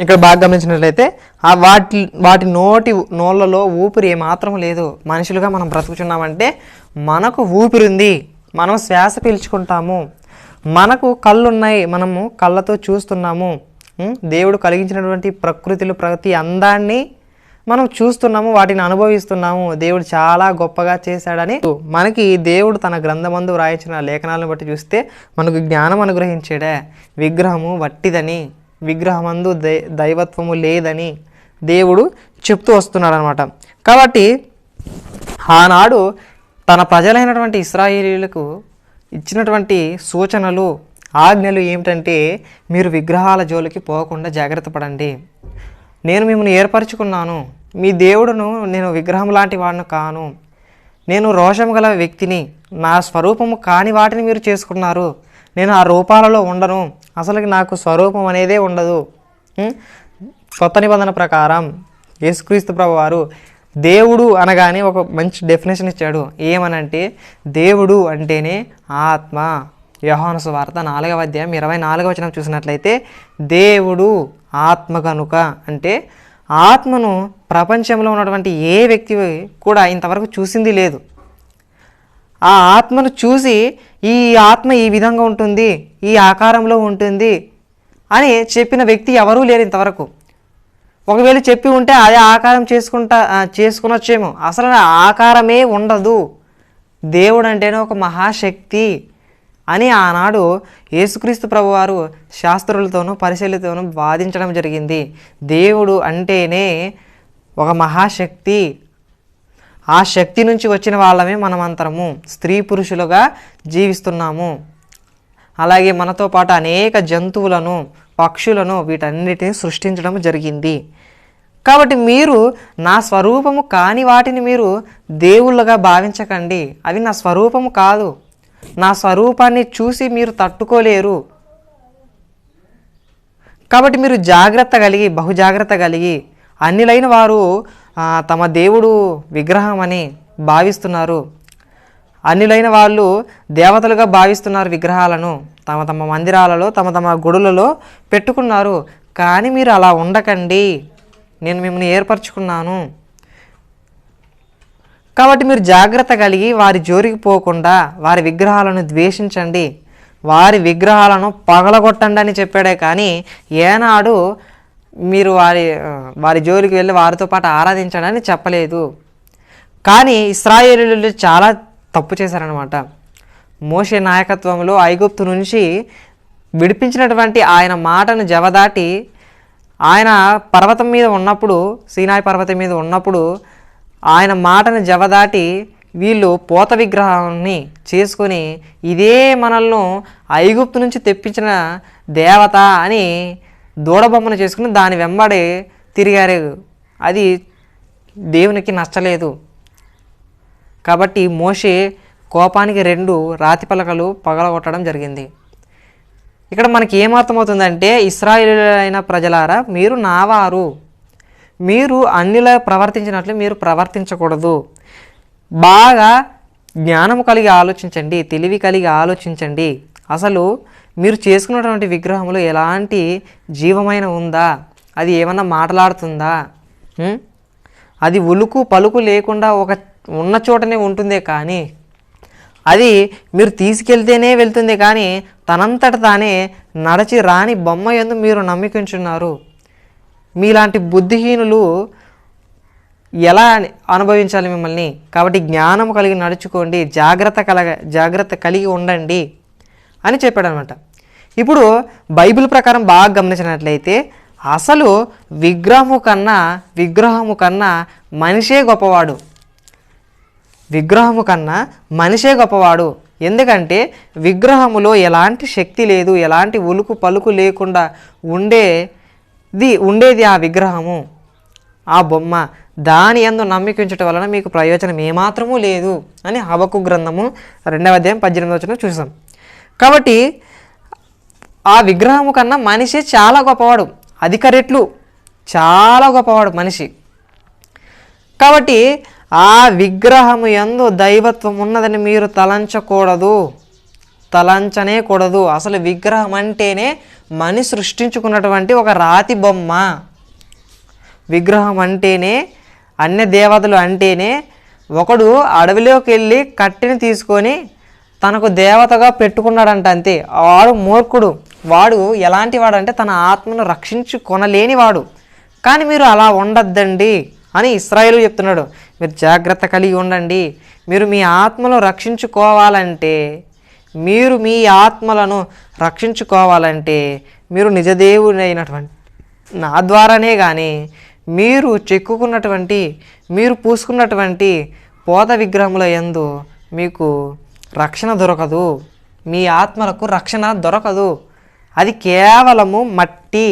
ఇక్కడ బాగా గమనించినట్లయితే వాటి నోళ్ళలో ఊపిరి ఏమాత్రం లేదు. మనుషులుగా మనం బ్రతుకుచున్నామంటే మనకు ఊపిరి ఉంది, మనం శ్వాస పీల్చుకుంటాము, మనకు కళ్ళు ఉన్నాయి, మనము కళ్ళతో చూస్తున్నాము. దేవుడు కలిగించినటువంటి ప్రతి అందాన్ని మనం చూస్తున్నాము, వాటిని అనుభవిస్తున్నాము. దేవుడు చాలా గొప్పగా చేశాడని మనకి దేవుడు తన గ్రంథమందు వ్రాయించిన లేఖనాలను బట్టి చూస్తే మనకు జ్ఞానం అనుగ్రహించాడే. విగ్రహము వట్టిదని, విగ్రహమందు దైవత్వము లేదని దేవుడు చెప్తూ వస్తున్నాడు అనమాట. కాబట్టి ఆనాడు తన ప్రజలైనటువంటి ఇశ్రాయేలీయులకు ఇచ్చినటువంటి సూచనలు, ఆజ్ఞలు ఏమిటంటే, మీరు విగ్రహాల జోలికి పోకుండా జాగ్రత్త పడండి, నేను మిమ్మల్ని ఏర్పరచుకున్నాను, మీ దేవుడును నేను విగ్రహం లాంటి వాడిని కాను, నేను రోషం గల వ్యక్తిని, నా స్వరూపము కాని వాటిని మీరు చేసుకున్నారు, నేను ఆ రూపాలలో ఉండను, అసలు నాకు స్వరూపం అనేదే ఉండదు. కొత్త నిబంధన ప్రకారం యేసుక్రీస్తు ప్రభు వారు దేవుడు అనగానే ఒక మంచి డెఫినేషన్ ఇచ్చాడు. ఏమనంటే, దేవుడు అంటేనే ఆత్మ. యోహాను సువార్త 4వ అధ్యాయం 24వ వచనం చూసినట్లయితే, దేవుడు ఆత్మ కనుక అంటే ఆత్మను ప్రపంచంలో ఉన్నటువంటి ఏ వ్యక్తి కూడా ఇంతవరకు చూసింది లేదు. ఆ ఆత్మను చూసి ఈ ఆత్మ ఈ విధంగా ఉంటుంది, ఈ ఆకారంలో ఉంటుంది అని చెప్పిన వ్యక్తి ఎవరూ లేరు ఇంతవరకు. ఒకవేళ చెప్పి ఉంటే అదే ఆకారం చేసుకునొచ్చేమో. అసలు ఆకారమే ఉండదు. దేవుడు అంటేనే ఒక మహాశక్తి అని ఆనాడు యేసుక్రీస్తు ప్రభువారు శాస్త్రులతోనూ పరిశీలతోనూ వాదించడం జరిగింది. దేవుడు అంటేనే ఒక మహాశక్తి, ఆ శక్తి నుంచి వచ్చిన వాళ్ళమే మనమంతరము స్త్రీ పురుషులుగా జీవిస్తున్నాము. అలాగే మనతో పాటు అనేక జంతువులను, పక్షులను, వీటన్నిటిని సృష్టించడం జరిగింది. కాబట్టి మీరు నా స్వరూపము కాని వాటిని మీరు దేవుళ్ళగా భావించకండి. అవి నా స్వరూపము కాదు. నా స్వరూపాన్ని చూసి మీరు తట్టుకోలేరు. కాబట్టి మీరు జాగ్రత్త కలిగి, బహుజాగ్రత్త కలిగి, అన్యులైన వారు తమ దేవుడు విగ్రహం అని భావిస్తున్నారు. అన్యులైన వాళ్ళు దేవతలుగా భావిస్తున్నారు విగ్రహాలను. తమ తమ మందిరాలలో, తమ తమ గుడులలో పెట్టుకున్నారు. కానీ మీరు అలా ఉండకండి. నేను మిమ్మల్ని ఏర్పరచుకున్నాను. కాబట్టి మీరు జాగ్రత్త కలిగి వారి జోలికి పోకుండా వారి విగ్రహాలను ద్వేషించండి, వారి విగ్రహాలను పగలగొట్టండి అని చెప్పాడే కానీ ఏనాడు మీరు వారి జోలికి వెళ్ళి వారితో పాటు ఆరాధించండి అని చెప్పలేదు. కానీ ఇశ్రాయేలీయులు చాలా తప్పు చేశారనమాట. మోషే నాయకత్వంలో ఐగుప్తు నుంచి విడిపించినటువంటి ఆయన మాటను జవదాటి, ఆయన పర్వతం మీద ఉన్నప్పుడు, సీనాయి పర్వతం మీద ఉన్నప్పుడు ఆయన మాటను జవదాటి వీళ్ళు పోత విగ్రహాన్ని చేసుకొని ఇదే మనల్ని ఐగుప్తు నుంచి తెప్పించిన దేవత అని దూడబొమ్మను చేసుకుని దాని వెంబడి తిరిగారు. అది దేవునికి నచ్చలేదు. కాబట్టి మోషే కోపానికి 2 రాతి పలకలు పగలగొట్టడం జరిగింది. ఇక్కడ మనకి ఏమర్థమవుతుందంటే, ఇశ్రాయేలీయులైన ప్రజలారా, మీరు నావారు, మీరు అన్యుల ప్రవర్తించినట్లు మీరు ప్రవర్తించకూడదు. బాగా జ్ఞానము కలిగి ఆలోచించండి, తెలివి కలిగి ఆలోచించండి. అసలు మీరు చేసుకున్నటువంటి విగ్రహంలో ఎలాంటి జీవమైన ఉందా? అది ఏమన్నా మాట్లాడుతుందా? అది ఉలుకు పలుకు లేకుండా ఒక ఉన్న చోటనే ఉంటుందే కానీ అది మీరు తీసుకెళ్తేనే వెళ్తుంది కానీ తనంతట తానే నడచి రాని బొమ్మ యందు మీరు నమ్మికుంటున్నారు. మీలాంటి బుద్ధిహీనులు ఎలా అనుభవించాలి మిమ్మల్ని? కాబట్టి జ్ఞానం కలిగి నడుచుకోండి, జాగ్రత్త కలిగి ఉండండి అని చెప్పాడు అనమాట. ఇప్పుడు బైబిల్ ప్రకారం బాగా గమనించినట్లయితే అసలు విగ్రహము కన్నా మనిషే గొప్పవాడు. విగ్రహము కన్నా మనిషే గొప్పవాడు. ఎందుకంటే విగ్రహములో ఎలాంటి శక్తి లేదు, ఎలాంటి ఉలుకు పలుకు లేకుండా ఉండేది ఆ విగ్రహము, ఆ బొమ్మ. దాని యందు నమ్మికించటం వలన మీకు ప్రయోజనం ఏమాత్రమూ లేదు అని హబక్కు గ్రంథము 2వ అధ్యాయం 18వ వచనం చూసాం. కాబట్టి ఆ విగ్రహము కన్నా మనిషి చాలా గొప్పవాడు, అధిక రెట్లు చాలా గొప్పవాడు మనిషి. కాబట్టి ఆ విగ్రహము యందు దైవత్వం ఉన్నదని మీరు తలంచనే కూడదు. అసలు విగ్రహం అంటేనే మనిషి సృష్టించుకున్నటువంటి ఒక రాతి బొమ్మ. విగ్రహం అంటేనే, అన్య దేవతలు అంటేనే, ఒకడు అడవిలోకి వెళ్ళి కట్టెని తీసుకొని తనకు దేవతగా పెట్టుకున్నాడంట, అంతే. వాడు మూర్ఖుడు. వాడు ఎలాంటి వాడు అంటే తన ఆత్మను రక్షించుకొనలేనివాడు. కానీ మీరు అలా ఉండద్దండి అని ఇశ్రాయేలు చెప్తున్నాడు. మీరు జాగ్రత్త కలిగి ఉండండి. మీరు మీ ఆత్మను రక్షించుకోవాలంటే, మీ ఆత్మలను రక్షించుకోవాలంటే మీరు నిజదేవుడైనటువంటి నా ద్వారానే కానీ మీరు చెక్కుకున్నటువంటి, మీరు పూసుకున్నటువంటి పోత విగ్రహముల యందు మీకు రక్షణ దొరకదు. మీ ఆత్మలకు రక్షణ దొరకదు. అది కేవలము మట్టి,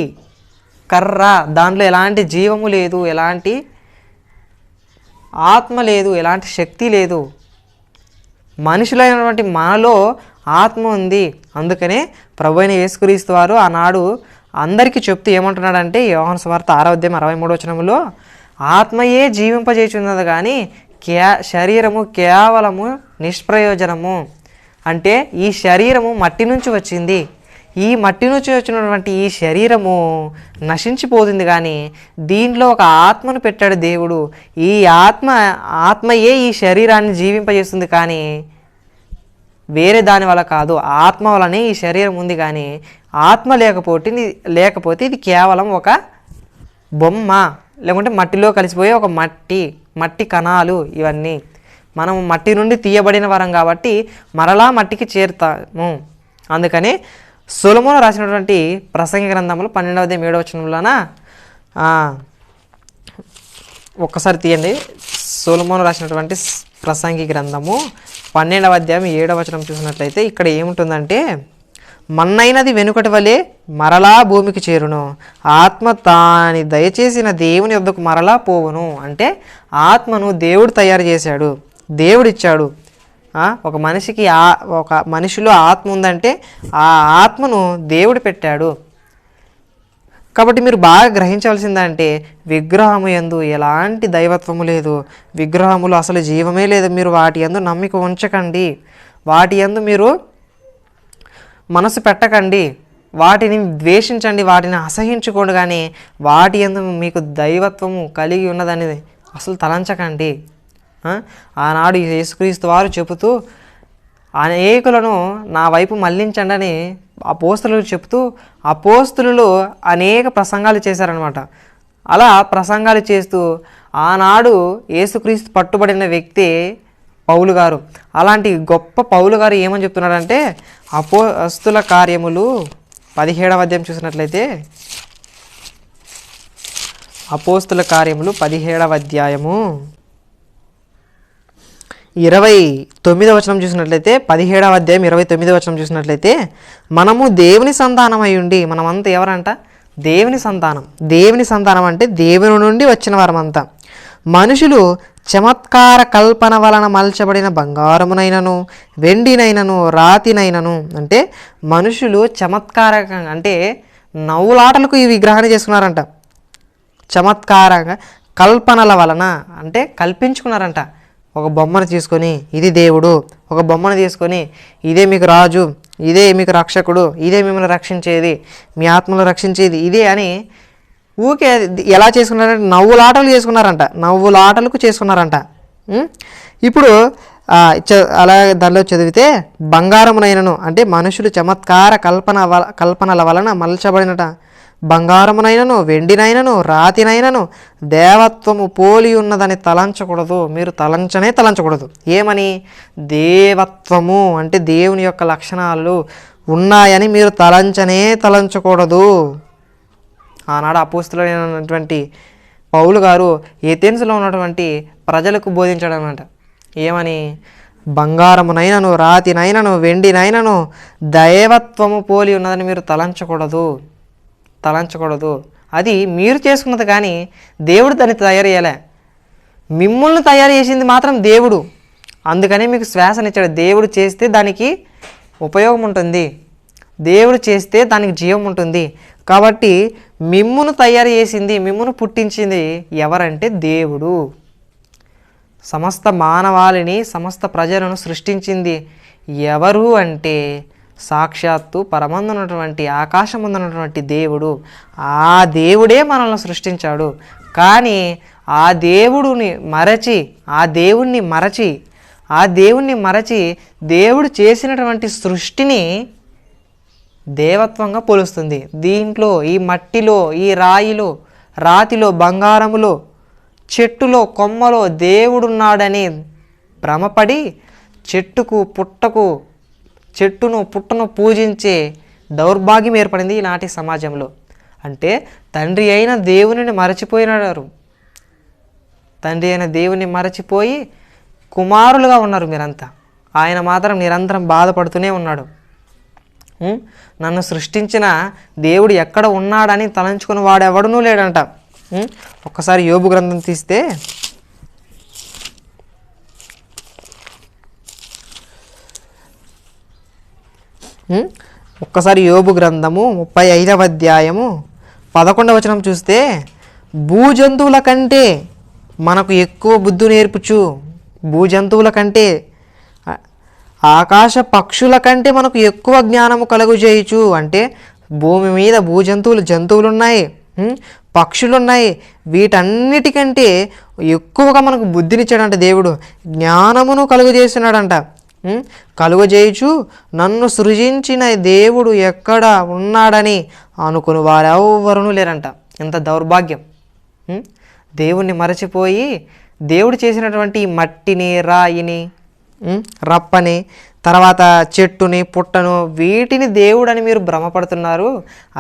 కర్ర. దాంట్లో ఎలాంటి జీవము లేదు, ఎలాంటి ఆత్మ లేదు, ఎలాంటి శక్తి లేదు. మనుషులైనటువంటి మనలో ఆత్మ ఉంది. అందుకనే ప్రభువైన యేసుక్రీస్తు వారు ఆనాడు అందరికీ చెప్తూ ఏమంటున్నాడంటే, యోహాను సువార్త 6వ అధ్యాయం 63వ వచనంలో, ఆత్మయే జీవింపజేయుచున్నది కానీ శరీరము కేవలము నిష్ప్రయోజనము. అంటే ఈ శరీరము మట్టి నుంచి వచ్చింది. ఈ మట్టి నుంచి వచ్చినటువంటి ఈ శరీరము నశించిపోతుంది. కానీ దీంట్లో ఒక ఆత్మను పెట్టాడు దేవుడు. ఈ ఆత్మయే ఈ శరీరాన్ని జీవింపజేస్తుంది. కానీ వేరే దాని వల్ల కాదు, ఆత్మ వల్లనే ఈ శరీరం ఉంది. కానీ ఆత్మ లేకపోతే ఇది కేవలం ఒక బొమ్మ, లేకుంటే మట్టిలో కలిసిపోయే ఒక మట్టి కణాలు. ఇవన్నీ మనం మట్టి నుండి తీయబడిన వరం కాబట్టి మరలా మట్టికి చేరుతాము. అందుకని సొలొమోను రాసినటువంటి ప్రసంగి గ్రంథంలో 12వ అధ్యాయం 7వ వచనంలోన ఒక్కసారి తీయండి. సొలొమోను రాసినటువంటి ప్రసంగి గ్రంథము 12వ అధ్యాయం 7వ వచనం చూసినట్లయితే ఇక్కడ ఏముంటుందంటే, మన్నైనది వెనుకటి వలె మరలా భూమికి చేరును, ఆత్మ తాని దయచేసిన దేవుని యొద్దకు మరలా పోవును. అంటే ఆత్మను దేవుడు తయారు చేశాడు, దేవుడిచ్చాడు. ఒక మనిషికి ఒక మనిషిలో ఆత్మ ఉందంటే ఆ ఆత్మను దేవుడు పెట్టాడు. కాబట్టి మీరు బాగా గ్రహించవలసిందంటే విగ్రహము యందు ఎలాంటి దైవత్వము లేదు, విగ్రహములు అసలు జీవమే లేదు. మీరు వాటి యందు నమ్మిక ఉంచకండి, వాటి యందు మీరు మనసు పెట్టకండి, వాటిని ద్వేషించండి, వాటిని అసహించుకోండి. కానీ వాటి యందు మీకు దైవత్వము కలిగి ఉన్నదనేది అసలు తలంచకండి. ఆనాడు యేసుక్రీస్తు వారు చెబుతూ అనేకులను నా వైపు మళ్లించండి అని అపోస్తలులు చెప్తూ అపోస్తలులు అనేక ప్రసంగాలు చేశారనమాట. అలా ప్రసంగాలు చేస్తూ ఆనాడు యేసుక్రీస్తు పట్టుబడిన వ్యక్తి పౌలు గారు. అలాంటి గొప్ప పౌలు గారు ఏమని చెప్తున్నాడంటే అపోస్తల కార్యములు 17వ అధ్యాయం చూసినట్లయితే అపోస్తల కార్యములు 17వ అధ్యాయము 29వ వచనం చూసినట్లయితే 17వ అధ్యాయం 29వ వచనం చూసినట్లయితే మనము దేవుని సంతానమై ఉండి, మనమంతా ఎవరంట? దేవుని సంతానం. దేవుని సంతానం అంటే దేవుని నుండి వచ్చిన వారమంతా. మనుషులు చమత్కార కల్పన వలన మలచబడిన బంగారమునైనను వెండినైనను రాతినైనను, అంటే మనుషులు చమత్కారంగా అంటే నవ్వులాటలకు ఈ విగ్రహాన్ని చేసుకున్నారంట. చమత్కారంగా కల్పనల వలన అంటే కల్పించుకున్నారంట. ఒక బొమ్మను తీసుకొని ఇది దేవుడు, ఒక బొమ్మను తీసుకొని ఇదే మీకు రాజు, ఇదే మీకు రక్షకుడు, ఇదే మిమ్మల్ని రక్షించేది, మీ ఆత్మను రక్షించేది ఇదే అని ఊకే ఎలా చేసుకున్నారంటే నవ్వులాటలకు చేసుకున్నారంట. ఇప్పుడు అలా దానిలో చదివితే బంగారమునైనను అంటే మనుషులు చమత్కార కల్పనల వలన మలచబడినట బంగారమునైనను వెండినైనను రాతినైనను దేవత్వము పోలి ఉన్నదని తలంచకూడదు. మీరు తలంచకూడదు. ఏమని? దేవత్వము అంటే దేవుని యొక్క లక్షణాలు ఉన్నాయని మీరు తలంచకూడదు. ఆనాడు అపోస్తలుడైనటువంటి పౌలు గారు ఏథెన్సులో ఉన్నటువంటి ప్రజలకు బోధించడం అన్నమాట. ఏమని? బంగారమునైనను రాతినైనను వెండినైనను దైవత్వము పోలి ఉన్నదని మీరు తలంచకూడదు. అది మీరు చేసుకున్నది, కానీ దేవుడు దాన్ని తయారు చేయలే. మిమ్మల్ని తయారు చేసింది మాత్రం దేవుడు. అందుకనే మీకు శ్వాసనిచ్చాడు. దేవుడు చేస్తే దానికి ఉపయోగం ఉంటుంది, దేవుడు చేస్తే దానికి జీవం ఉంటుంది. కాబట్టి మిమ్మును తయారు చేసింది, మిమ్మును పుట్టించింది ఎవరంటే దేవుడు. సమస్త మానవాళిని, సమస్త ప్రజలను సృష్టించింది ఎవరు అంటే సాక్షాత్తు పరమందున్నటువంటి ఆకాశముందున్నటువంటి దేవుడు. ఆ దేవుడే మనల్ని సృష్టించాడు. కానీ ఆ దేవుడిని మరచి దేవుడు చేసినటువంటి సృష్టిని దేవత్వంగా పోలుస్తుంది. దీంట్లో ఈ మట్టిలో, ఈ రాయిలో, రాతిలో, బంగారములో, చెట్టులో, కొమ్మలో దేవుడున్నాడని భ్రమపడి చెట్టును పుట్టను పూజించే దౌర్భాగ్యం ఏర్పడింది ఈనాటి సమాజంలో. అంటే తండ్రి అయిన దేవునిని మరచిపోయినారు. తండ్రి అయిన దేవుని మరచిపోయి కుమారులుగా ఉన్నారు మీరంతా. ఆయన మాత్రం నిరంతరం బాధపడుతూనే ఉన్నాడు. నన్ను సృష్టించిన దేవుడు ఎక్కడ ఉన్నాడని తలంచుకుని వాడెవడనూ లేడంట. ఒక్కసారి యోబు గ్రంథం తీస్తే యోబు గ్రంథము 35వ అధ్యాయము 11వ వచనం చూస్తే భూజంతువుల కంటే మనకు ఎక్కువ బుద్ధి నేర్పుచు, భూజంతువుల కంటే ఆకాశ పక్షుల కంటే మనకు ఎక్కువ జ్ఞానము కలుగజేయచ్చు. అంటే భూమి మీద జంతువులు ఉన్నాయి, పక్షులు ఉన్నాయి. వీటన్నిటికంటే ఎక్కువగా మనకు బుద్ధినిచ్చాడంట దేవుడు. జ్ఞానమును కలుగజేస్తున్నాడంట. కలుగజేయచ్చు నన్ను సృజించిన దేవుడు ఎక్కడ ఉన్నాడని అనుకుని వారెవ్వరూ లేరంట. ఎంత దౌర్భాగ్యం! దేవుణ్ణి మరచిపోయి దేవుడు చేసినటువంటి మట్టిని, రాయిని, రప్పని, తర్వాత చెట్టుని, పుట్టను, వీటిని దేవుడని మీరు భ్రమపడుతున్నారు.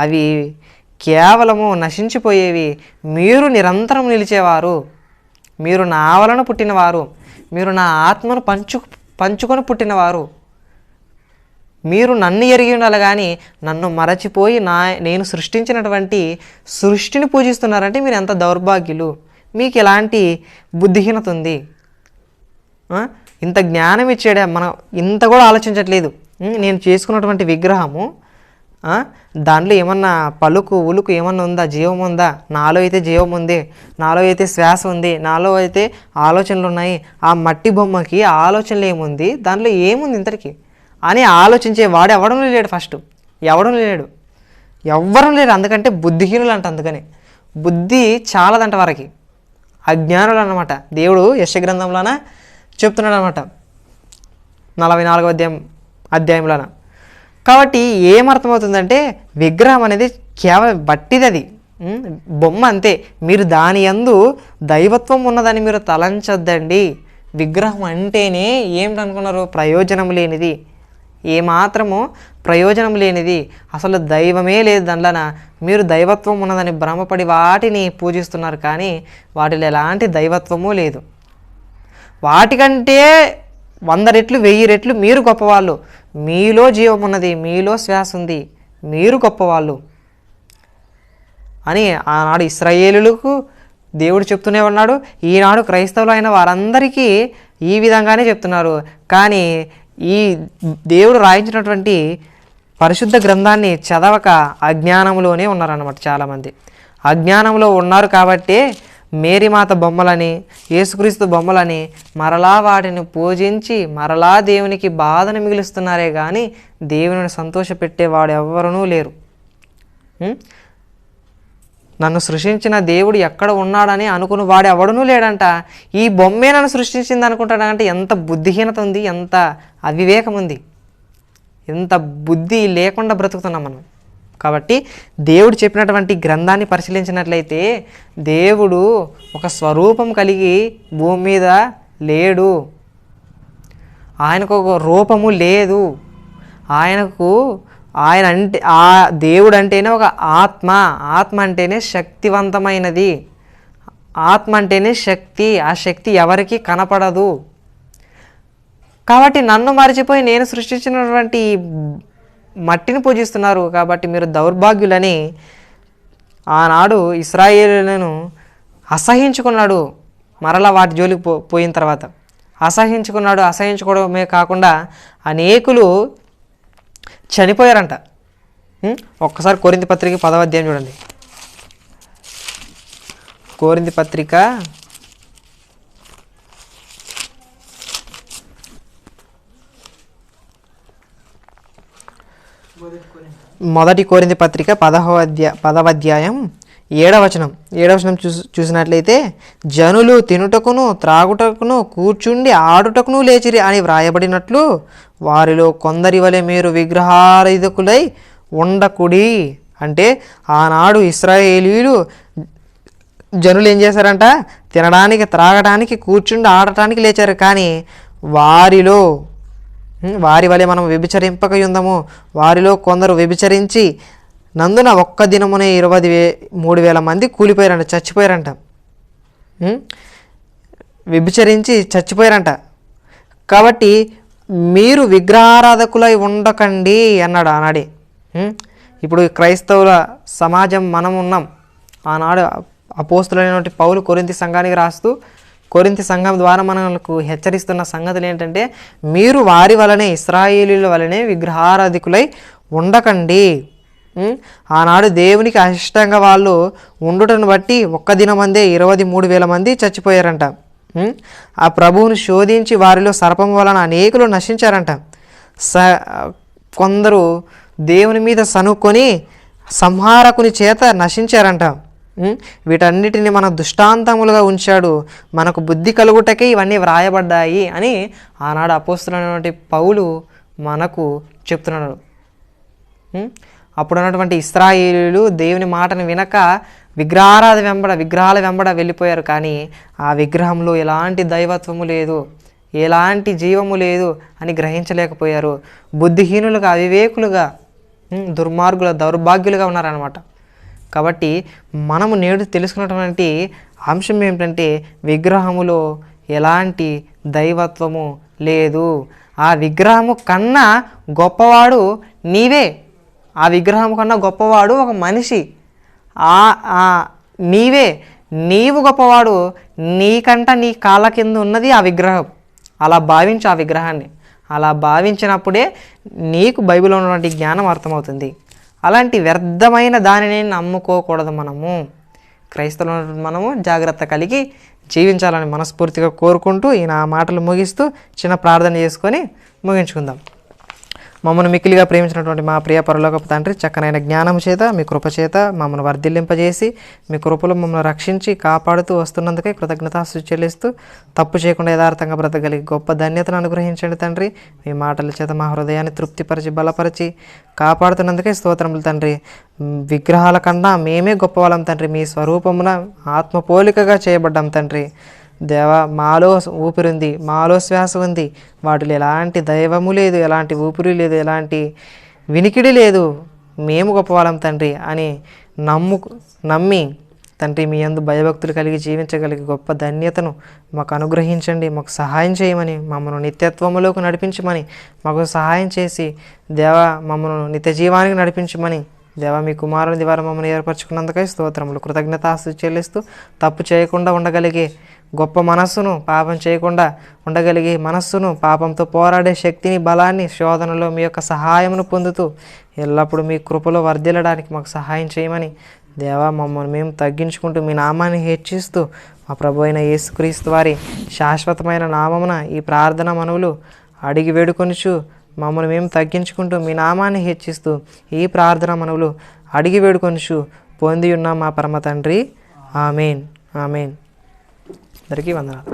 అవి కేవలము నశించిపోయేవి. మీరు నిరంతరం నిలిచేవారు. మీరు నా వలన పుట్టినవారు. మీరు నా ఆత్మను పంచుకొని పుట్టినవారు. మీరు నన్ను ఎరిగి ఉండాలి కానీ నన్ను మరచిపోయి నేను సృష్టించినటువంటి సృష్టిని పూజిస్తున్నారంటే మీరు ఎంత దౌర్భాగ్యులు, మీకు ఎలాంటి బుద్ధిహీనత ఉంది? ఇంత జ్ఞానం ఇచ్చాడే, మనం ఇంత కూడా ఆలోచించట్లేదు. నేను చేసుకున్నటువంటి విగ్రహము దాంట్లో ఏమన్నా పలుకు ఉలుకు ఏమన్నా ఉందా, జీవం ఉందా? నాలో అయితే జీవం ఉంది, నాలో అయితే శ్వాస ఉంది, నాలో అయితే ఆలోచనలు ఉన్నాయి. ఆ మట్టి బొమ్మకి ఆలోచనలు ఏముంది, దాంట్లో ఏముంది ఇంతటికి అని ఆలోచించే వాడు ఎవడం లేడు. ఫస్ట్ ఎవడం లేడు, ఎవ్వరం లేరు. అందుకంటే బుద్ధిహీనులు అంట. అందుకని బుద్ధి చాలదంట వారికి, అజ్ఞానులు అన్నమాట. దేవుడు యెషయా గ్రంథంలోన చెప్తున్నాడు అనమాట, 44వ అధ్యాయంలోన. కాబట్టి ఏమర్థమవుతుందంటే విగ్రహం అనేది కేవలం బట్టిది, అది బొమ్మ అంతే. మీరు దాని యందు దైవత్వం ఉన్నదని మీరు తలంచొద్దండి. విగ్రహం అంటేనే ఏమిటనుకున్నారు? ప్రయోజనం లేనిది, ఏమాత్రము ప్రయోజనం లేనిది, అసలు దైవమే లేదు దానిలోన. మీరు దైవత్వం ఉన్నదని భ్రమపడి వాటిని పూజిస్తున్నారు, కానీ వాటిలో ఎలాంటి దైవత్వము లేదు. వాటికంటే 100 రెట్లు 1000 రెట్లు మీరు గొప్పవాళ్ళు. మీలో జీవం ఉన్నది, మీలో శ్వాస ఉంది, మీరు గొప్పవాళ్ళు అని ఆనాడు ఇశ్రాయేలులకు దేవుడు చెప్తూనే ఉన్నాడు. ఈనాడు క్రైస్తవులు అయిన వారందరికీ ఈ విధంగానే చెప్తున్నారు. కానీ ఈ దేవుడు రాయించినటువంటి పరిశుద్ధ గ్రంథాన్ని చదవక అజ్ఞానంలోనే ఉన్నారన్నమాట. చాలామంది అజ్ఞానంలో ఉన్నారు కాబట్టే మేరీమాత బొమ్మలని, యేసుక్రీస్తు బొమ్మలని మరలా వాటిని పూజించి మరలా దేవునికి బాధను మిగులుస్తున్నారే కానీ దేవుని సంతోషపెట్టేవాడు ఎవ్వరూ లేరు. నన్ను సృష్టించిన దేవుడు ఎక్కడ ఉన్నాడని అనుకుని వాడు ఎవడనూ లేడంట. ఈ బొమ్మే నన్ను సృష్టించింది అనుకుంటాడంటే ఎంత బుద్ధిహీనత ఉంది, ఎంత అవివేకం ఉంది, ఎంత బుద్ధి లేకుండా బ్రతుకుతున్నాం మనం. కాబట్టి దేవుడు చెప్పినటువంటి గ్రంథాన్ని పరిశీలించినట్లయితే దేవుడు ఒక స్వరూపం కలిగి భూమి మీద లేడు, ఆయనకు ఒక రూపము లేదు. ఆయన అంటే ఆ దేవుడు అంటేనే ఒక ఆత్మ, ఆత్మ అంటేనే శక్తివంతమైనది, ఆత్మ అంటేనే శక్తి. ఆ శక్తి ఎవరికి కనపడదు. కాబట్టి నన్ను మరిచిపోయి నేను సృష్టించినటువంటి మట్టిని పూజిస్తున్నారు. కాబట్టి మీరు దౌర్భాగ్యులని ఆనాడు ఇశ్రాయేలులను అసహించుకున్నాడు. మరలా వాటి జోలికి పోయిన తర్వాత అసహించుకున్నాడు. అసహించుకోవడమే కాకుండా అనేకులు చనిపోయారంట. ఒక్కసారి కొరింథీ పత్రిక 10వ అధ్యాయం చూడండి. కొరింథీ పత్రిక 1 కొరింథీ పత్రిక 10వ అధ్యాయం 7వ వచనం చూసినట్లయితే జనులు తినుటకును త్రాగుటకును కూర్చుండి ఆడుటకును లేచిరి అని వ్రాయబడినట్లు వారిలో కొందరి వలె మీరు విగ్రహారాధకులై ఉండకుడి. అంటే ఆనాడు ఇశ్రాయేలీయులు జనులు ఏం చేశారంట? తినడానికి త్రాగడానికి కూర్చుండి ఆడటానికి లేచారు. కానీ వారి వలె మనం వ్యభిచరింపకయుందము. వారిలో కొందరు వ్యభిచరించి నందున ఒక్క దినమునే 23,000 మంది కూలిపోయారంట, చచ్చిపోయారంట. వ్యభిచరించి చచ్చిపోయారంట. కాబట్టి మీరు విగ్రహారాధకులై ఉండకండి అన్నాడు ఆనాడే. ఇప్పుడు క్రైస్తవుల సమాజం మనం ఉన్నాం. ఆనాడు అపోస్తులైనటువంటి పౌలు కొరింథీ సంఘానికి రాస్తూ కొరింథీ సంఘం ద్వారా మనకు హెచ్చరిస్తున్న సంగతులు ఏంటంటే మీరు వారి వలనే ఇశ్రాయేలీయుల వలనే విగ్రహారాధికులై ఉండకండి. ఆనాడు దేవునికి అశిష్టంగా వాళ్ళు ఉండుటను బట్టి ఒక్క దినమందే 23,000 మంది చచ్చిపోయారంట. ఆ ప్రభువును శోధించి వారిలో సర్పం వలన అనేకులు నశించారంట. కొందరు దేవుని మీద సనుక్కొని సంహారకుని చేత నశించారంట. వీటన్నిటిని మన దృష్టాంతములుగా ఉంచాడు, మనకు బుద్ధి కలుగుటకే ఇవన్నీ వ్రాయబడ్డాయి అని ఆనాడు అపోస్తులైనటువంటి పౌలు మనకు చెప్తున్నాడు. అప్పుడు ఉన్నటువంటి ఇశ్రాయేలీయులు దేవుని మాటను వినక విగ్రహాల వెంబడ వెళ్ళిపోయారు. కానీ ఆ విగ్రహంలో ఎలాంటి దైవత్వము లేదు, ఎలాంటి జీవము లేదు అని గ్రహించలేకపోయారు. బుద్ధిహీనులుగా, అవివేకులుగా, దుర్మార్గుల, దౌర్భాగ్యులుగా ఉన్నారన్నమాట. కాబట్టి మనము నేడు తెలుసుకున్నటువంటి అంశం ఏమిటంటే విగ్రహములో ఎలాంటి దైవత్వము లేదు. ఆ విగ్రహము కన్నా గొప్పవాడు నీవే. ఆ విగ్రహం కన్నా గొప్పవాడు ఒక మనిషి. నీవు గొప్పవాడు. నీకంట నీ కాళ్ళ కింద ఉన్నది ఆ విగ్రహం. అలా భావించు ఆ విగ్రహాన్ని. అలా భావించినప్పుడే నీకు బైబిల్లో ఉన్నటువంటి జ్ఞానం అర్థమవుతుంది. అలాంటి వ్యర్థమైన దానిని నమ్ముకోకూడదు. క్రైస్తవులు మనము జాగ్రత్త కలిగి జీవించాలని మనస్ఫూర్తిగా కోరుకుంటూ ఈ నా మాటలు ముగిస్తూ చిన్న ప్రార్థన చేసుకొని ముగించుకుందాం. మమ్మల్ని మిక్కిలిగా ప్రేమించినటువంటి మా ప్రియ పరలోకపు తండ్రి, చక్కనైన జ్ఞానం చేత మీ కృప చేత మమ్మల్ని వర్ధిల్లింపజేసి మీ కృపలో మమ్మల్ని రక్షించి కాపాడుతూ వస్తున్నందుకే కృతజ్ఞతాస్తుతి చెల్లిస్తూ తప్పు చేయకుండా యథార్థంగా బ్రతకగలిగి గొప్ప ధన్యతను అనుగ్రహించండి తండ్రి. మీ మాటల చేత మా హృదయాన్ని తృప్తిపరిచి బలపరిచి కాపాడుతున్నందుకే స్తోత్రములు తండ్రి. విగ్రహాల కన్నా మేమే గొప్పవాళ్ళం తండ్రి. మీ స్వరూపమున ఆత్మపోలికగా చేయబడ్డాం తండ్రి. దేవా, మాలో ఊపిరి ఉంది, మాలో శ్వాస ఉంది. వాటిలో ఎలాంటి దైవము లేదు, ఎలాంటి ఊపిరి లేదు, ఎలాంటి వినికిడి లేదు. మేము గొప్పవాళ్ళం తండ్రి అని నమ్మి తండ్రి మీ యందు భయభక్తులు కలిగి జీవించగలిగే గొప్ప ధన్యతను మాకు అనుగ్రహించండి. మాకు సహాయం చేయమని, మమ్మల్ని నిత్యత్వములోకి నడిపించమని మాకు సహాయం చేసి దేవా మమ్మల్ని నిత్య జీవానికి నడిపించమని దేవా మీ కుమారుని ద్వారా మమ్మల్ని ఏర్పరచుకున్నందుకై స్తోత్రములు. కృతజ్ఞతాస్తుతి చెల్లిస్తూ తప్పు చేయకుండా ఉండగలిగే గొప్ప మనస్సును, పాపం చేయకుండా ఉండగలిగే మనస్సును, పాపంతో పోరాడే శక్తిని, బలాన్ని శోధనలో మీ యొక్క సహాయమును పొందుతూ ఎల్లప్పుడూ మీ కృపలో వర్ధిల్లడానికి మాకు సహాయం చేయమని దేవా మమ్మల్ని మేము తగ్గించుకుంటూ మీ నామాన్ని హెచ్చిస్తూ మా ప్రభు అయిన యేసుక్రీస్తు వారి శాశ్వతమైన నామమున ఈ ప్రార్థన మనవులు అడిగి వేడుకొనుచు మమ్మల్ని మేము తగ్గించుకుంటూ మీ నామాన్ని హెచ్చిస్తూ ఈ ప్రార్థన మనవులు అడిగి వేడుకొనుచు పొంది ఉన్నాం మా పరమ తండ్రి. ఆమెన్. ఆమెన్. అందరికీ వందనాలు.